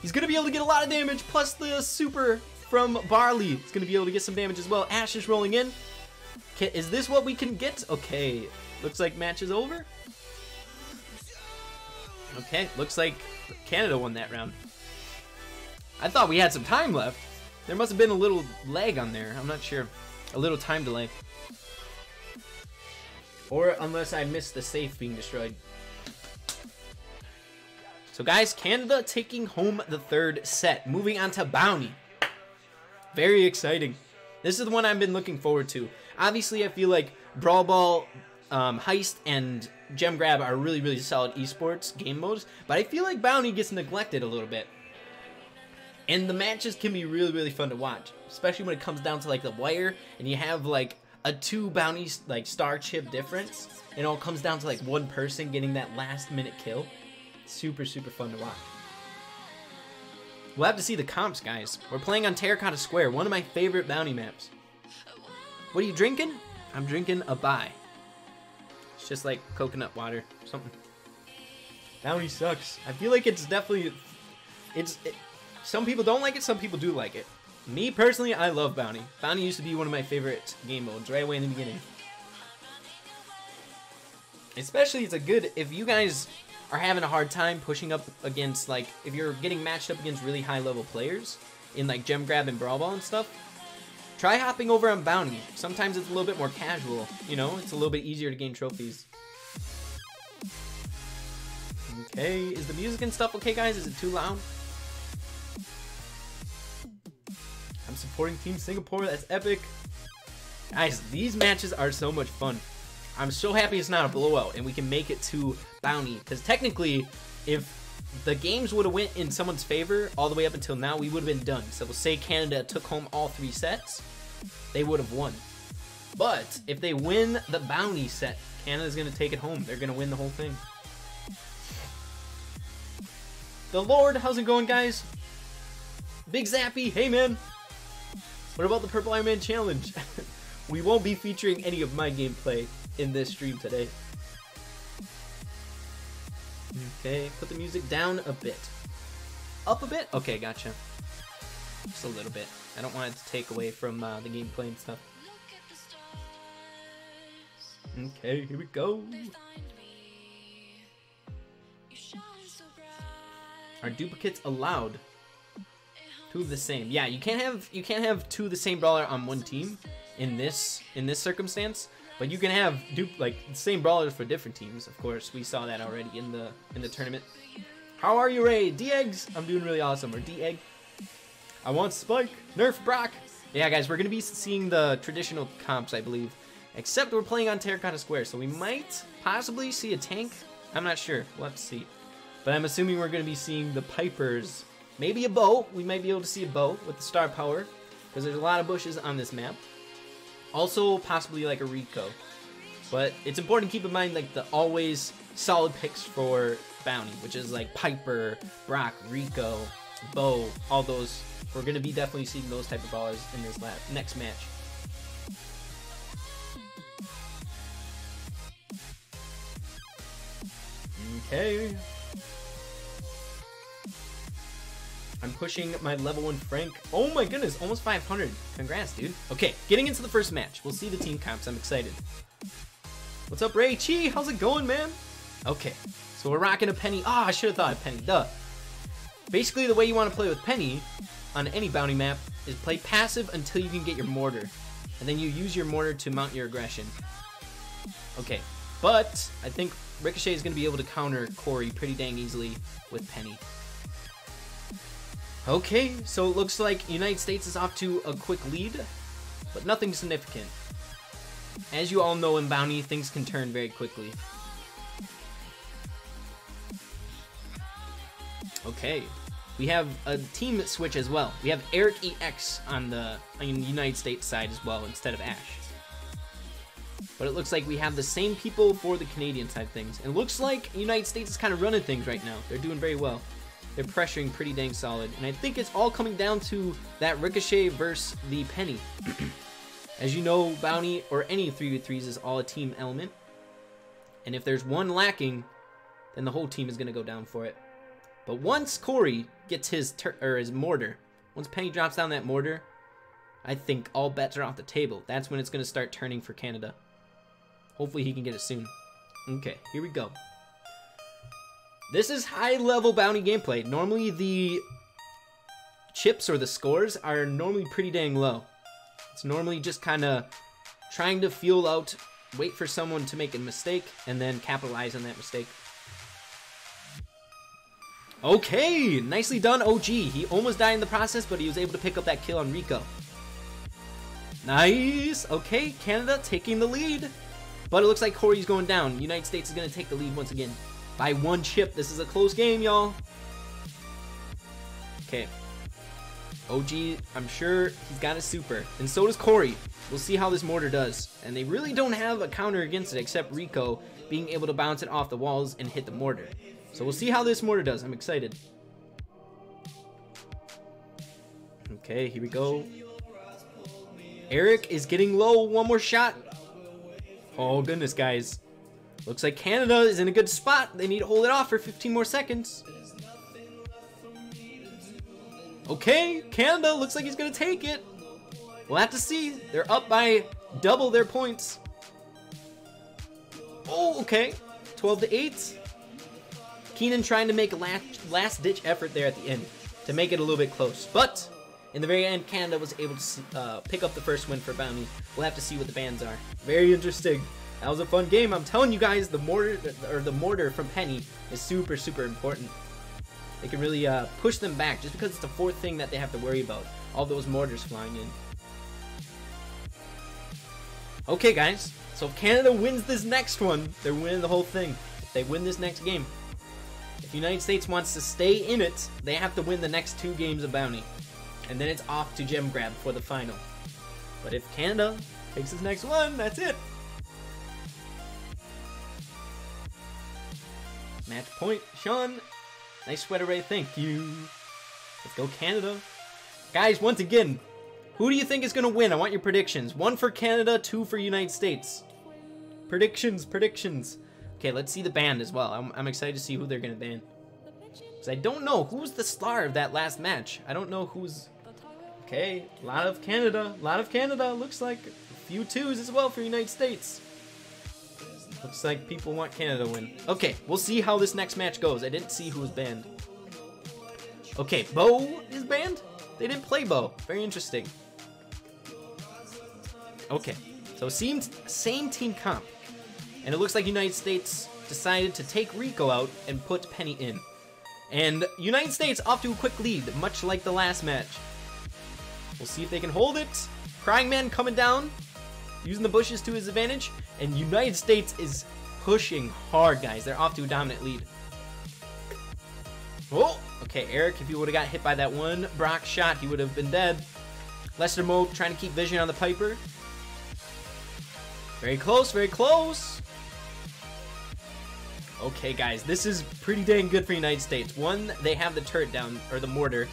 He's going to be able to get a lot of damage, plus the super from Barley. He's going to be able to get some damage as well. Ash is rolling in. Okay, is this what we can get? Okay, looks like match is over. Okay, looks like Canada won that round. I thought we had some time left. There must have been a little lag on there. I'm not sure. A little time delay. Or unless I missed the safe being destroyed. So guys, Canada taking home the third set. Moving on to Bounty. Very exciting. This is the one I've been looking forward to. Obviously, I feel like Brawl Ball, Heist, and Gem Grab are really, really solid esports game modes. But I feel like Bounty gets neglected a little bit. And the matches can be really, really fun to watch. Especially when it comes down to like the wire and you have like a 2 bounty like star chip difference. And it all comes down to like one person getting that last minute kill. Super, super fun to watch. We'll have to see the comps, guys. We're playing on Terracotta Square, one of my favorite bounty maps. What are you drinking? I'm drinking a Bai. It's just like coconut water, something. Bounty sucks. I feel like it's definitely... some people don't like it, some people do like it. Me, personally, I love Bounty. Bounty used to be one of my favorite game modes right away in the beginning. Especially, it's a good... If you guys are having a hard time pushing up against, like... If you're getting matched up against really high-level players in, like, Gem Grab and Brawl Ball and stuff, try hopping over on Bounty. Sometimes it's a little bit more casual, you know? It's a little bit easier to gain trophies. Okay, is the music and stuff okay, guys? Is it too loud? I'm supporting Team Singapore. That's epic. Guys, these matches are so much fun. I'm so happy it's not a blowout and we can make it to Bounty. Because technically, if the games would have went in someone's favor all the way up until now, we would have been done. So we'll say Canada took home all 3 sets, they would have won. But if they win the Bounty set, Canada's going to take it home. They're going to win the whole thing. The Lord, how's it going, guys? Big Zappy, hey man. What about the Purple Iron Man challenge? We won't be featuring any of my gameplay in this stream today. Okay, put the music down a bit. Up a bit? Okay, gotcha. Just a little bit. I don't want it to take away from the gameplay and stuff. Okay, here we go. Are duplicates allowed? 2 of the same. Yeah, you can't have 2 of the same brawler on one team in this circumstance, but you can have the same brawlers for different teams. Of course, we saw that already in the tournament. How are you, Ray? D-Eggs? I'm doing really awesome. Or D-Egg. I want Spike. Nerf Brock. Yeah, guys, we're gonna be seeing the traditional comps, I believe. Except we're playing on Terracotta Square, so we might possibly see a tank. I'm not sure. We'll have to see. But I'm assuming we're going to be seeing the Pipers. Maybe a bow. We might be able to see a bow with the star power, because there's a lot of bushes on this map. Also, possibly like a Rico. But it's important to keep in mind like the always solid picks for Bounty, which is like Piper, Brock, Rico, Bow, all those. We're going to be definitely seeing those type of ballers in this next match. Okay. I'm pushing my level 1 Frank. Oh my goodness, almost 500. Congrats, dude. Okay, getting into the first match. We'll see the team comps. I'm excited. What's up, Ray? Chi, how's it going, man? Okay, so we're rocking a Penny. Ah, I should have thought of Penny. Duh. Basically, the way you want to play with Penny on any bounty map is play passive until you can get your mortar. And then you use your mortar to mount your aggression. Okay, but I think Ricochet is going to be able to counter Corey pretty dang easily with Penny. Okay, so it looks like United States is off to a quick lead, but nothing significant. As you all know in Bounty, things can turn very quickly. Okay, we have a team switch as well. We have Eric EX on the United States side as well instead of Ash. But it looks like we have the same people for the Canadian side of things. It looks like United States is kind of running things right now. They're doing very well. They're pressuring pretty dang solid. And I think it's all coming down to that Ricochet versus the Penny. As you know, Bounty or any 3v3s is all a team element. And if there's one lacking, then the whole team is going to go down for it. But once Corey gets his mortar, once Penny drops down that mortar, I think all bets are off the table. That's when it's going to start turning for Canada. Hopefully he can get it soon. Okay, here we go. This is high-level Bounty gameplay. Normally the chips or the scores are normally pretty dang low. It's normally just kind of trying to feel out, wait for someone to make a mistake, and then capitalize on that mistake. Okay, nicely done, OG. He almost died in the process, but he was able to pick up that kill on Rico. Nice. Okay, Canada taking the lead. But it looks like Corey's going down. United States is going to take the lead once again. By 1 chip. This is a close game, y'all. Okay. OG, I'm sure he's got a super. And so does Corey. We'll see how this mortar does. And they really don't have a counter against it except Rico being able to bounce it off the walls and hit the mortar. So we'll see how this mortar does. I'm excited. Okay, here we go. Eric is getting low. One more shot. Oh, goodness, guys. Looks like Canada is in a good spot. They need to hold it off for 15 more seconds. Okay, Canada looks like he's gonna take it. We'll have to see. They're up by double their points. Oh, okay. 12-8. Keenan trying to make a last-ditch effort there at the end to make it a little bit close. But in the very end, Canada was able to pick up the first win for Bounty. We'll have to see what the bans are. Very interesting. That was a fun game. I'm telling you guys, the mortar from Penny is super, super important. They can really push them back just because it's the fourth thing that they have to worry about. All those mortars flying in. Okay, guys. So if Canada wins this next one, they're winning the whole thing. If they win this next game. If the United States wants to stay in it, they have to win the next 2 games of Bounty. And then it's off to gem grab for the final. But if Canada takes this next one, that's it. Match point, Sean. Nice sweater, Ray. Thank you. Let's go, Canada. Guys, once again, who do you think is going to win? I want your predictions. 1 for Canada, 2 for United States. Predictions. Okay, let's see the ban as well. I'm excited to see who they're going to ban. Because I don't know who's the star of that last match. I don't know who's... Okay, a lot of Canada. Looks like a few 2s as well for United States. Looks like people want Canada to win. Okay, we'll see how this next match goes. I didn't see who was banned. Okay, Bo is banned? They didn't play Bo. Very interesting. Okay, so same team comp. And it looks like United States decided to take Rico out and put Penny in. And United States off to a quick lead, much like the last match. We'll see if they can hold it. Crying Man coming down, using the bushes to his advantage. And United States is pushing hard, guys. They're off to a dominant lead. Oh, okay, Eric, if he would have got hit by that one Brock shot, he would have been dead. Lester Mo trying to keep vision on the Piper. Very close, very close. Okay, guys, this is pretty dang good for United States. 1, they have the turret down, or the mortar.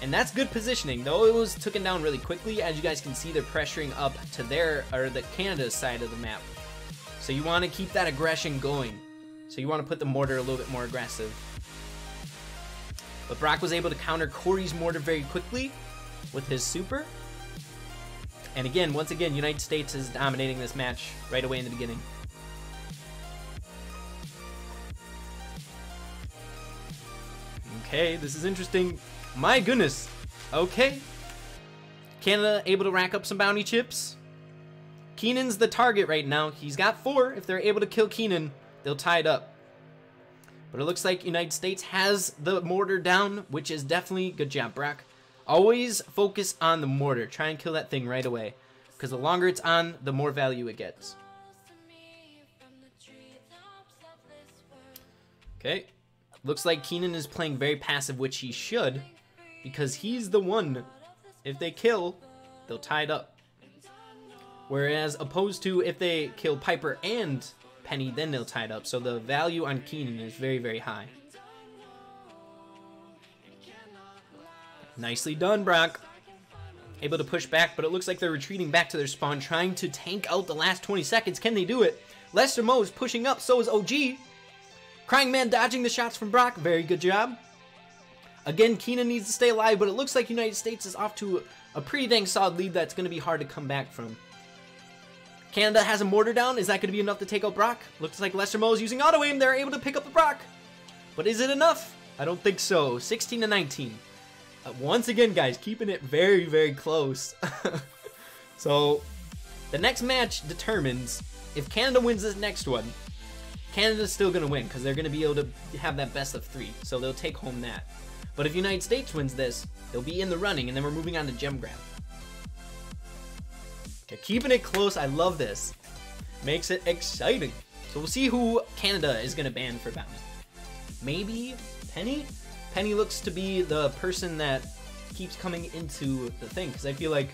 And that's good positioning, though it was taken down really quickly. As you guys can see, they're pressuring up to the Canada side of the map. So you want to keep that aggression going. So you want to put the mortar a little bit more aggressive. But Brock was able to counter Corey's mortar very quickly with his super. And again, once again, United States is dominating this match right away in the beginning. Okay, this is interesting. My goodness. Okay. Canada able to rack up some bounty chips. Keenan's the target right now. He's got 4. If they're able to kill Keenan, they'll tie it up. But it looks like United States has the mortar down, which is definitely good job, Brock. Always focus on the mortar. Try and kill that thing right away. Because the longer it's on, the more value it gets. Okay. Looks like Keenan is playing very passive, which he should. Because he's the one, if they kill, they'll tie it up. Whereas opposed to if they kill Piper and Penny, then they'll tie it up. So the value on Keenan is very, very high. Nicely done, Brock. Able to push back, but it looks like they're retreating back to their spawn, trying to tank out the last 20 seconds. Can they do it? Lester Mo is pushing up, so is OG. Crying Man dodging the shots from Brock. Very good job. Again, Keenan needs to stay alive, but it looks like United States is off to a pretty dang solid lead that's going to be hard to come back from. Canada has a mortar down. Is that going to be enough to take out Brock? Looks like Lester Mo is using auto aim. They're able to pick up the Brock. But is it enough? I don't think so. 16-19. Once again, guys, keeping it very, very close. So, the next match determines if Canada wins this next one. Canada's still going to win because they're going to be able to have that best of 3. So they'll take home that. But if United States wins this, they'll be in the running, and then we're moving on to gem grab. Okay, keeping it close. I love this. Makes it exciting. So we'll see who Canada is going to ban for bounty. Maybe Penny? Penny looks to be the person that keeps coming into the thing, because I feel like,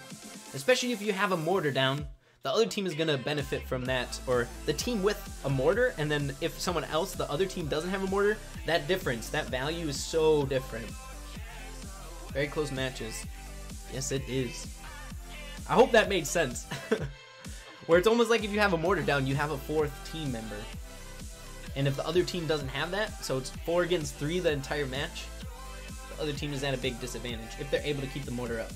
especially if you have a mortar down, the other team is going to benefit from that, or the team with a mortar, and then if someone else, the other team doesn't have a mortar, that difference, that value is so different. Very close matches. Yes, it is. I hope that made sense. Where it's almost like if you have a mortar down, you have a 4th team member. And if the other team doesn't have that, so it's 4 against 3 the entire match, the other team is at a big disadvantage if they're able to keep the mortar up.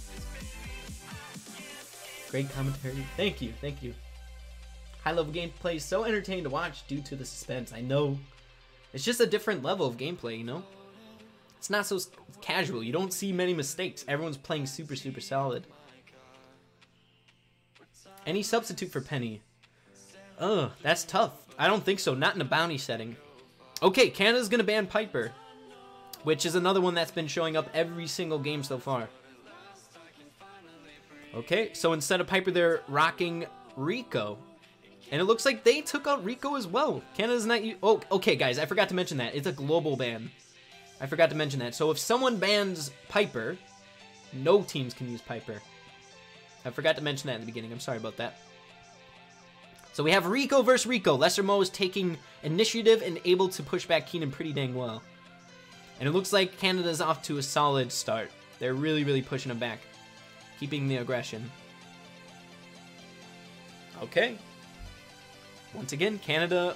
Great commentary. Thank you, thank you. High level gameplay is so entertaining to watch due to the suspense. I know. It's just a different level of gameplay, you know? It's not so casual. You don't see many mistakes. Everyone's playing super solid. Any substitute for Penny? Ugh, that's tough. I don't think so. Not in a bounty setting. Okay, Canada's gonna ban Piper, which is another one that's been showing up every single game so far. Okay, so instead of Piper, they're rocking Rico. And it looks like they took out Rico as well. Canada's not... Oh, okay, guys, I forgot to mention that. It's a global ban. I forgot to mention that. So if someone bans Piper, no teams can use Piper. I forgot to mention that in the beginning. I'm sorry about that. So we have Rico versus Rico. Lesser Mo is taking initiative and able to push back Keenan pretty dang well. And it looks like Canada's off to a solid start. They're really pushing him back. Keeping the aggression. Okay. Once again, Canada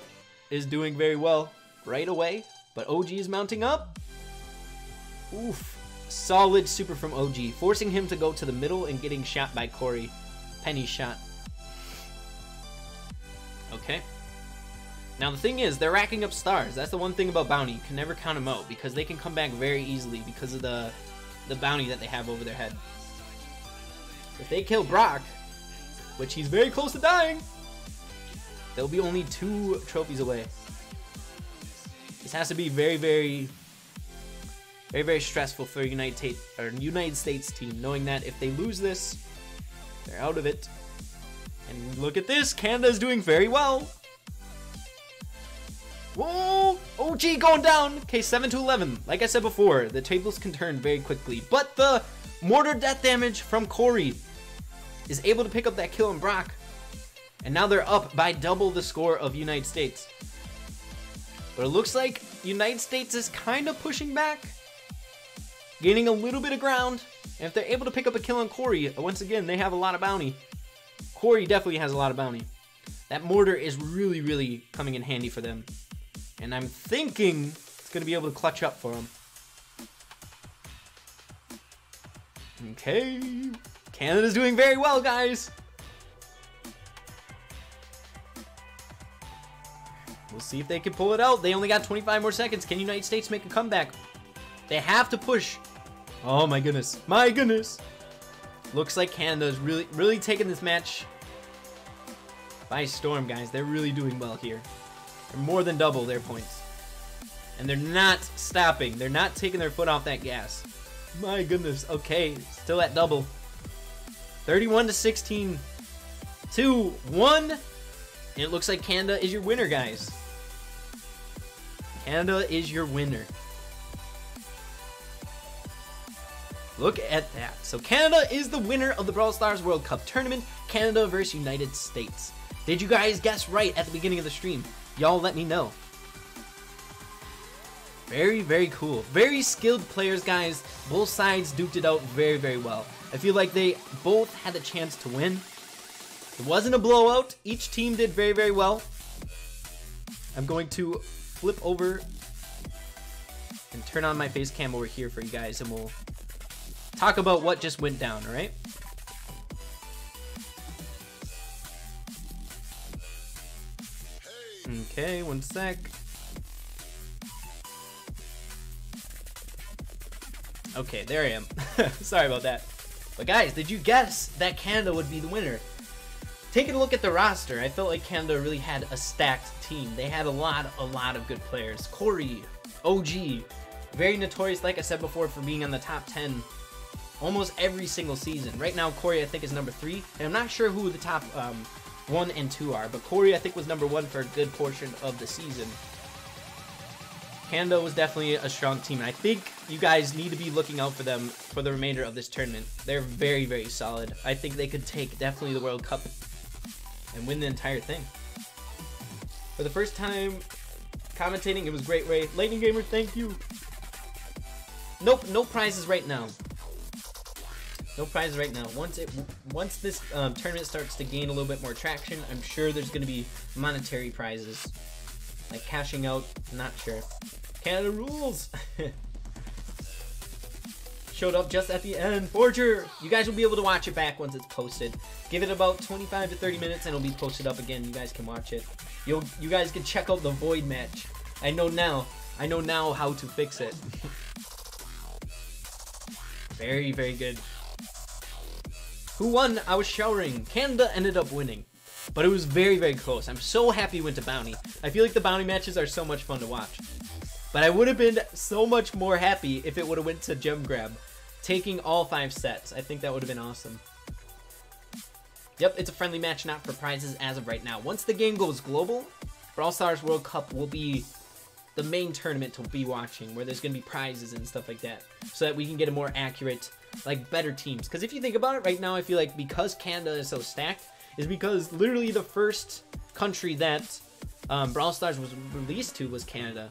is doing very well right away. But OG is mounting up. Oof. Solid super from OG. Forcing him to go to the middle and getting shot by Corey. Penny shot. Okay. Now the thing is, they're racking up stars. That's the one thing about bounty. You can never count them out because they can come back very easily because of the bounty that they have over their head. If they kill Brock, which he's very close to dying, they'll be only 2 trophies away. This has to be very stressful for United States team, knowing that if they lose this, they're out of it. And look at this, Canada's doing very well. Whoa, OG going down. Okay, 7-11. Like I said before, the tables can turn very quickly, but the mortar death damage from Corey is able to pick up that kill on Brock. And now they're up by double the score of United States. But it looks like United States is kind of pushing back, gaining a little bit of ground. And if they're able to pick up a kill on Corey, once again, they have a lot of bounty. Corey definitely has a lot of bounty. That mortar is really coming in handy for them. And I'm thinking it's going to be able to clutch up for them. Okay. Canada's doing very well, guys. We'll see if they can pull it out. They only got 25 more seconds. Can United States make a comeback? They have to push. Oh my goodness. My goodness. Looks like Canada's really taking this match by storm, guys. They're really doing well here. They're more than double their points. And they're not stopping. They're not taking their foot off that gas. My goodness. Okay, still at double. 31-16. 2-1. And it looks like Canada is your winner, guys. Canada is your winner. Look at that. So Canada is the winner of the Brawl Stars World Cup tournament. Canada versus United States. Did you guys guess right at the beginning of the stream? Y'all let me know. Very cool. Very skilled players, guys. Both sides duked it out very well. I feel like they both had a chance to win. It wasn't a blowout. Each team did very well. I'm going to flip over and turn on my face cam over here for you guys, and we'll talk about what just went down, all right? Okay, one sec. Okay, there I am. Sorry about that. But guys, did you guess that Canada would be the winner? Taking a look at the roster, I felt like Canada really had a stacked team. They had a lot of good players. Corey, OG, very notorious, like I said before, for being on the top 10 almost every single season. Right now, Corey, I think, is number 3, and I'm not sure who the top 1 and 2 are, but Corey, I think, was number 1 for a good portion of the season. Canada was definitely a strong team, and I think you guys need to be looking out for them for the remainder of this tournament. They're very solid. I think they could take definitely the World Cup and win the entire thing. For the first time commentating, it was great, Ray. Lightning Gamer, thank you. Nope, no prizes right now. No prizes right now. Once this tournament starts to gain a little bit more traction, I'm sure there's going to be monetary prizes. Like cashing out, not sure. Canada rules! Showed up just at the end. Forger! You guys will be able to watch it back once it's posted. Give it about 25 to 30 minutes and it'll be posted up again. You guys can watch it. You guys can check out the Void match. I know now how to fix it. Very, very good. Who won? I was showering. Canada ended up winning. But it was very, very close. I'm so happy we went to Bounty. I feel like the Bounty matches are so much fun to watch. But I would have been so much more happy if it would have went to Gem Grab. Taking all 5 sets. I think that would have been awesome. Yep, it's a friendly match, not for prizes as of right now. Once the game goes global, Brawl Stars World Cup will be the main tournament to be watching, where there's going to be prizes and stuff like that, so that we can get a more accurate, like, better teams. Because if you think about it, right now I feel like because Canada is so stacked, is because literally the first country that Brawl Stars was released to was Canada.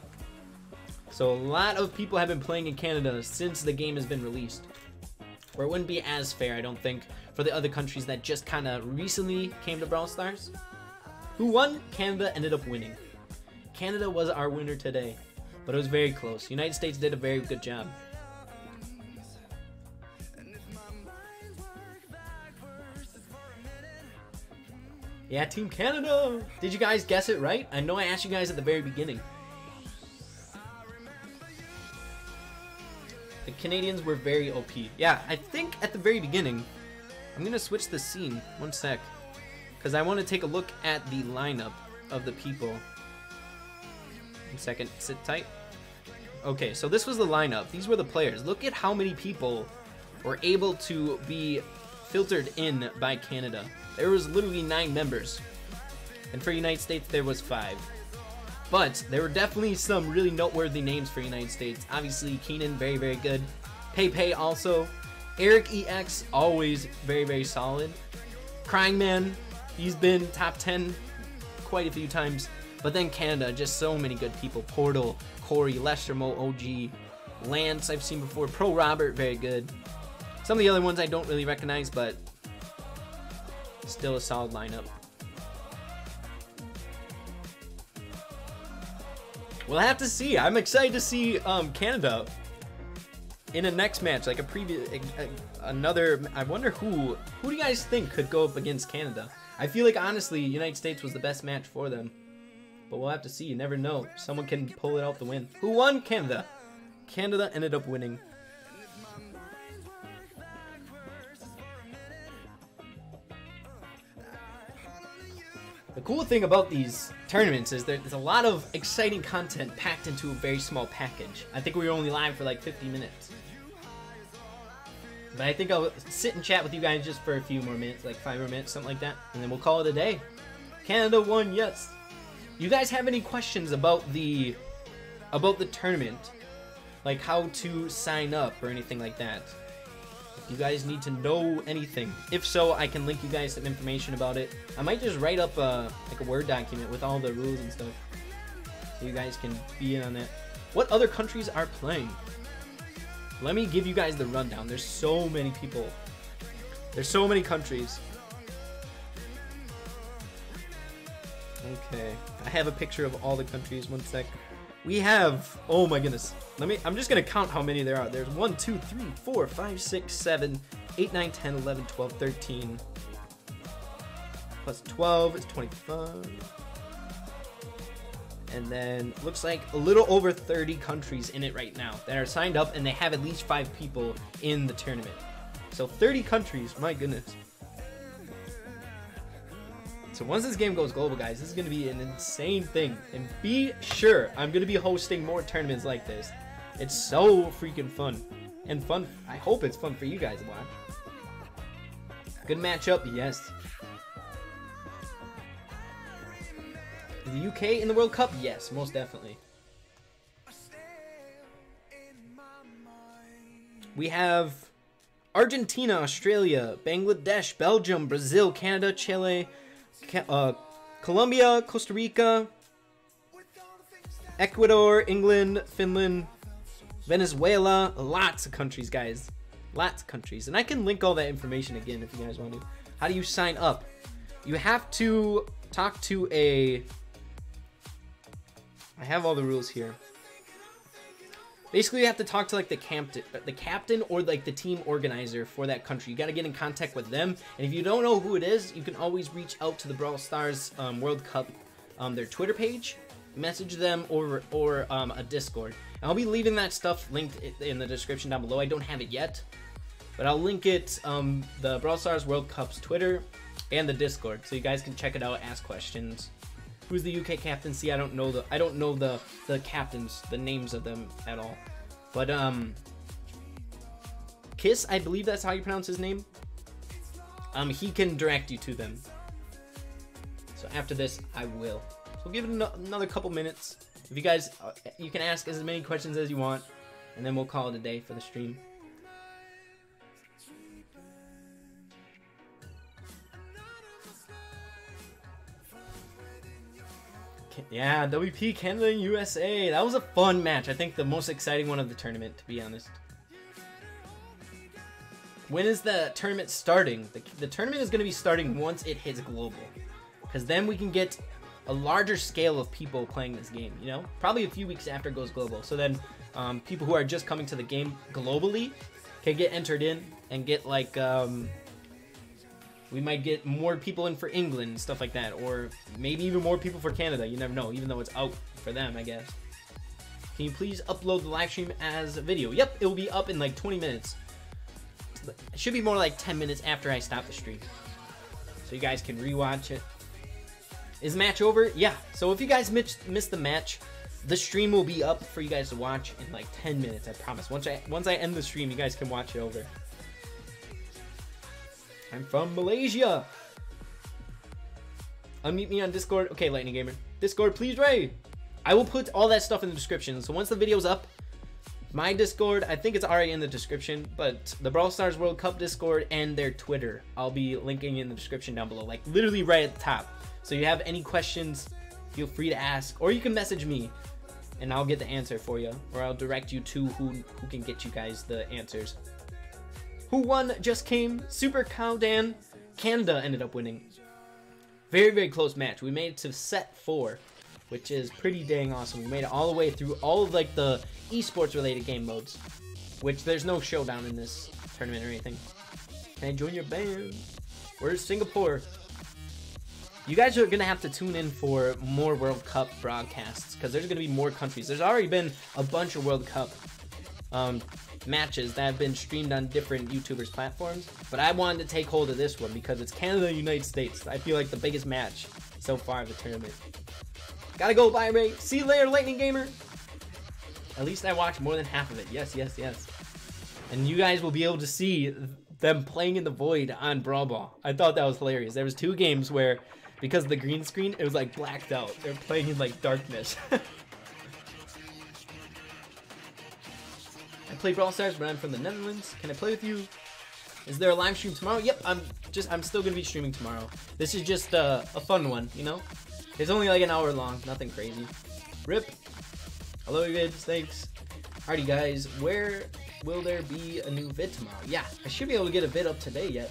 So a lot of people have been playing in Canada since the game has been released. Where it wouldn't be as fair, I don't think, for the other countries that just kind of recently came to Brawl Stars. Who won? Canada ended up winning. Canada was our winner today, but it was very close. United States did a very good job. Yeah, Team Canada! Did you guys guess it right? I know I asked you guys at the very beginning. The Canadians were very OP. Yeah, I think at the very beginning, I'm gonna switch the scene. One sec. Because I want to take a look at the lineup of the people. 1 second, sit tight. Okay, so this was the lineup. These were the players. Look at how many people were able to be filtered in by Canada. There was literally 9 members. And for United States, there was 5. But there were definitely some really noteworthy names for United States. Obviously, Keenan, very, very good. Pei also. Eric EX, always very, very solid. Crying Man, he's been top 10 quite a few times. But then Canada, just so many good people. Portal, Corey, Lester Mo, OG, Lance, I've seen before. Pro Robert, very good. Some of the other ones I don't really recognize, but still a solid lineup. We'll have to see. I'm excited to see Canada in a next match, like a previous, another. I wonder who do you guys think could go up against Canada? I feel like honestly, United States was the best match for them, but we'll have to see. You never know. Someone can pull it out the win. Who won? Canada. Canada ended up winning. The cool thing about these tournaments is there's a lot of exciting content packed into a very small package. I think we were only live for like 50 minutes. But I think I'll sit and chat with you guys just for a few more minutes, like 5 more minutes, something like that. And then we'll call it a day. Canada won, yes. You guys have any questions about the tournament? Like how to sign up or anything like that? If you guys need to know anything. If so, I can link you guys some information about it. I might just write up like a Word document with all the rules and stuff, so you guys can be in on that. What other countries are playing? Let me give you guys the rundown. There's so many people. There's so many countries. Okay, I have a picture of all the countries. 1 sec. We have, oh my goodness. I'm just gonna count how many there are. There's 1, 2, 3, 4, 5, 6, 7, 8, 9, 10, 11, 12, 13. Plus 12 is 25. And then looks like a little over 30 countries in it right now that are signed up, and they have at least 5 people in the tournament. So 30 countries, my goodness. So once this game goes global, guys, this is going to be an insane thing. And be sure, I'm going to be hosting more tournaments like this. It's so freaking fun. And fun, I hope it's fun for you guys to watch. Good matchup, yes. The UK in the World Cup? Yes, most definitely. We have Argentina, Australia, Bangladesh, Belgium, Brazil, Canada, Chile, Colombia, Costa Rica, Ecuador, England, Finland, Venezuela. Lots of countries, guys. Lots of countries. And I can link all that information again if you guys want to. How do you sign up? You have to talk to a... I have all the rules here. Basically, you have to talk to like the captain or like the team organizer for that country. You got to get in contact with them. And if you don't know who it is, you can always reach out to the Brawl Stars World Cup, their Twitter page, message them or a Discord. And I'll be leaving that stuff linked in the description down below. I don't have it yet, but I'll link it, the Brawl Stars World Cup's Twitter and the Discord, so you guys can check it out, ask questions. Who's the UK captain? See, I don't know the captains, the names of them at all. But Kiss, I believe that's how you pronounce his name. He can direct you to them. So after this, I will. So give it another couple minutes. If you guys, you can ask as many questions as you want, and then we'll call it a day for the stream. Yeah, WP Canada and USA. That was a fun match. I think the most exciting one of the tournament, to be honest. When is the tournament starting? The tournament is going to be starting once it hits global. Because then we can get a larger scale of people playing this game, you know? Probably a few weeks after it goes global. So then people who are just coming to the game globally can get entered in and get like... we might get more people in for England and stuff like that, or maybe even more people for Canada. You never know, even though it's out for them, I guess. Can you please upload the live stream as a video? Yep, it will be up in like 20 minutes. It should be more like 10 minutes after I stop the stream, so you guys can rewatch it. Is the match over? Yeah. So if you guys missed the match, the stream will be up for you guys to watch in like 10 minutes. I promise. Once I end the stream, you guys can watch it over. I'm from Malaysia. Unmute me on Discord. Okay, Lightning Gamer. Discord, please, Ray. I will put all that stuff in the description. So once the video's up, my Discord, I think it's already in the description, but the Brawl Stars World Cup Discord and their Twitter, I'll be linking in the description down below, like literally right at the top. So you have any questions, feel free to ask, or you can message me and I'll get the answer for you, or I'll direct you to who can get you guys the answers. Who won just came. Super Cowdan. Canada ended up winning. Very, very close match. We made it to set 4, which is pretty dang awesome. We made it all the way through all of like the esports related game modes, which there's no showdown in this tournament or anything. Can I join your band? Where's Singapore? You guys are gonna have to tune in for more World Cup broadcasts because there's gonna be more countries. There's already been a bunch of World Cup matches that have been streamed on different YouTubers platforms, but I wanted to take hold of this one because it's Canada United States. I feel like the biggest match so far of the tournament. Gotta go, bye Ray. See you later, Lightning Gamer. At least I watched more than half of it. Yes, yes, yes. And you guys will be able to see them playing in the void on Brawl Ball. I thought that was hilarious. There was 2 games where, because of the green screen, it was like blacked out. They're playing in like darkness. I play Brawl Stars, but I'm from the Netherlands. Can I play with you? Is there a live stream tomorrow? Yep, I'm still gonna be streaming tomorrow. This is just a fun one, you know? It's only like an hour long, nothing crazy. Rip. Hello, vids, thanks. Alrighty, guys, where will there be a new vid tomorrow? Yeah, I should be able to get a vid up today yet.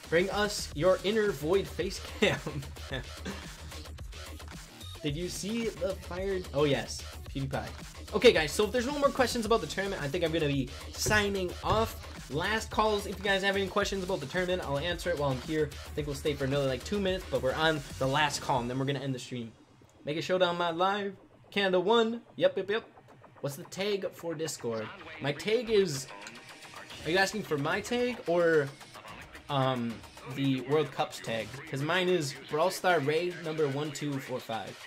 Bring us your inner void face cam. Did you see the fired? Oh yes, PewDiePie. Okay guys, so if there's no more questions about the tournament, I think I'm gonna be signing off. Last calls, if you guys have any questions about the tournament, I'll answer it while I'm here. I think we'll stay for another like 2 minutes, but we're on the last call and then we're gonna end the stream. Make a showdown mod live. Canada won. Yep. What's the tag for Discord? My tag is, are you asking for my tag or the World Cup's tag? Because mine is Brawl Star Ray number 1245.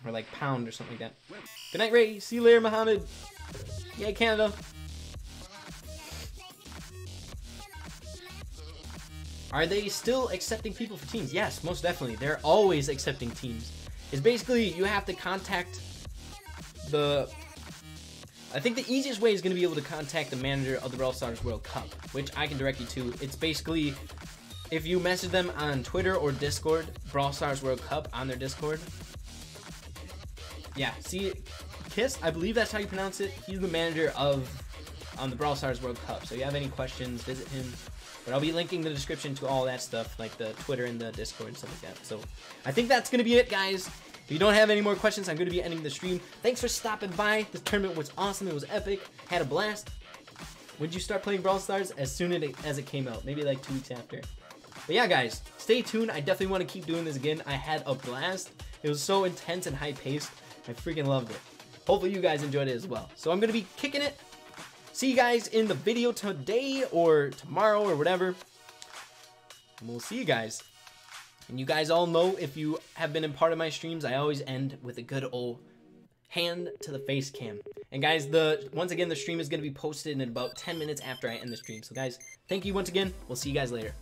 Or like pound or something like that. Good night, Ray. See you later, Mohammed. Yay, Canada. Are they still accepting people for teams? Yes, most definitely. They're always accepting teams. It's basically you have to contact the... I think the easiest way is going to be able to contact the manager of the Brawl Stars World Cup, which I can direct you to. It's basically, if you message them on Twitter or Discord, Brawl Stars World Cup on their Discord. Yeah, see, Kiss, I believe that's how you pronounce it. He's the manager of on the Brawl Stars World Cup. So if you have any questions, visit him. But I'll be linking the description to all that stuff, like the Twitter and the Discord and stuff like that. So I think that's going to be it, guys. If you don't have any more questions, I'm going to be ending the stream. Thanks for stopping by. This tournament was awesome. It was epic. Had a blast. When did you start playing Brawl Stars? As soon as it came out. Maybe like 2 weeks after. But yeah, guys, stay tuned. I definitely want to keep doing this again. I had a blast. It was so intense and high-paced. I freaking loved it. Hopefully you guys enjoyed it as well. So I'm going to be kicking it. See you guys in the video today or tomorrow or whatever. And we'll see you guys. And you guys all know, if you have been a part of my streams, I always end with a good old hand to the face cam. And guys, once again, the stream is going to be posted in about 10 minutes after I end the stream. So guys, thank you once again. We'll see you guys later.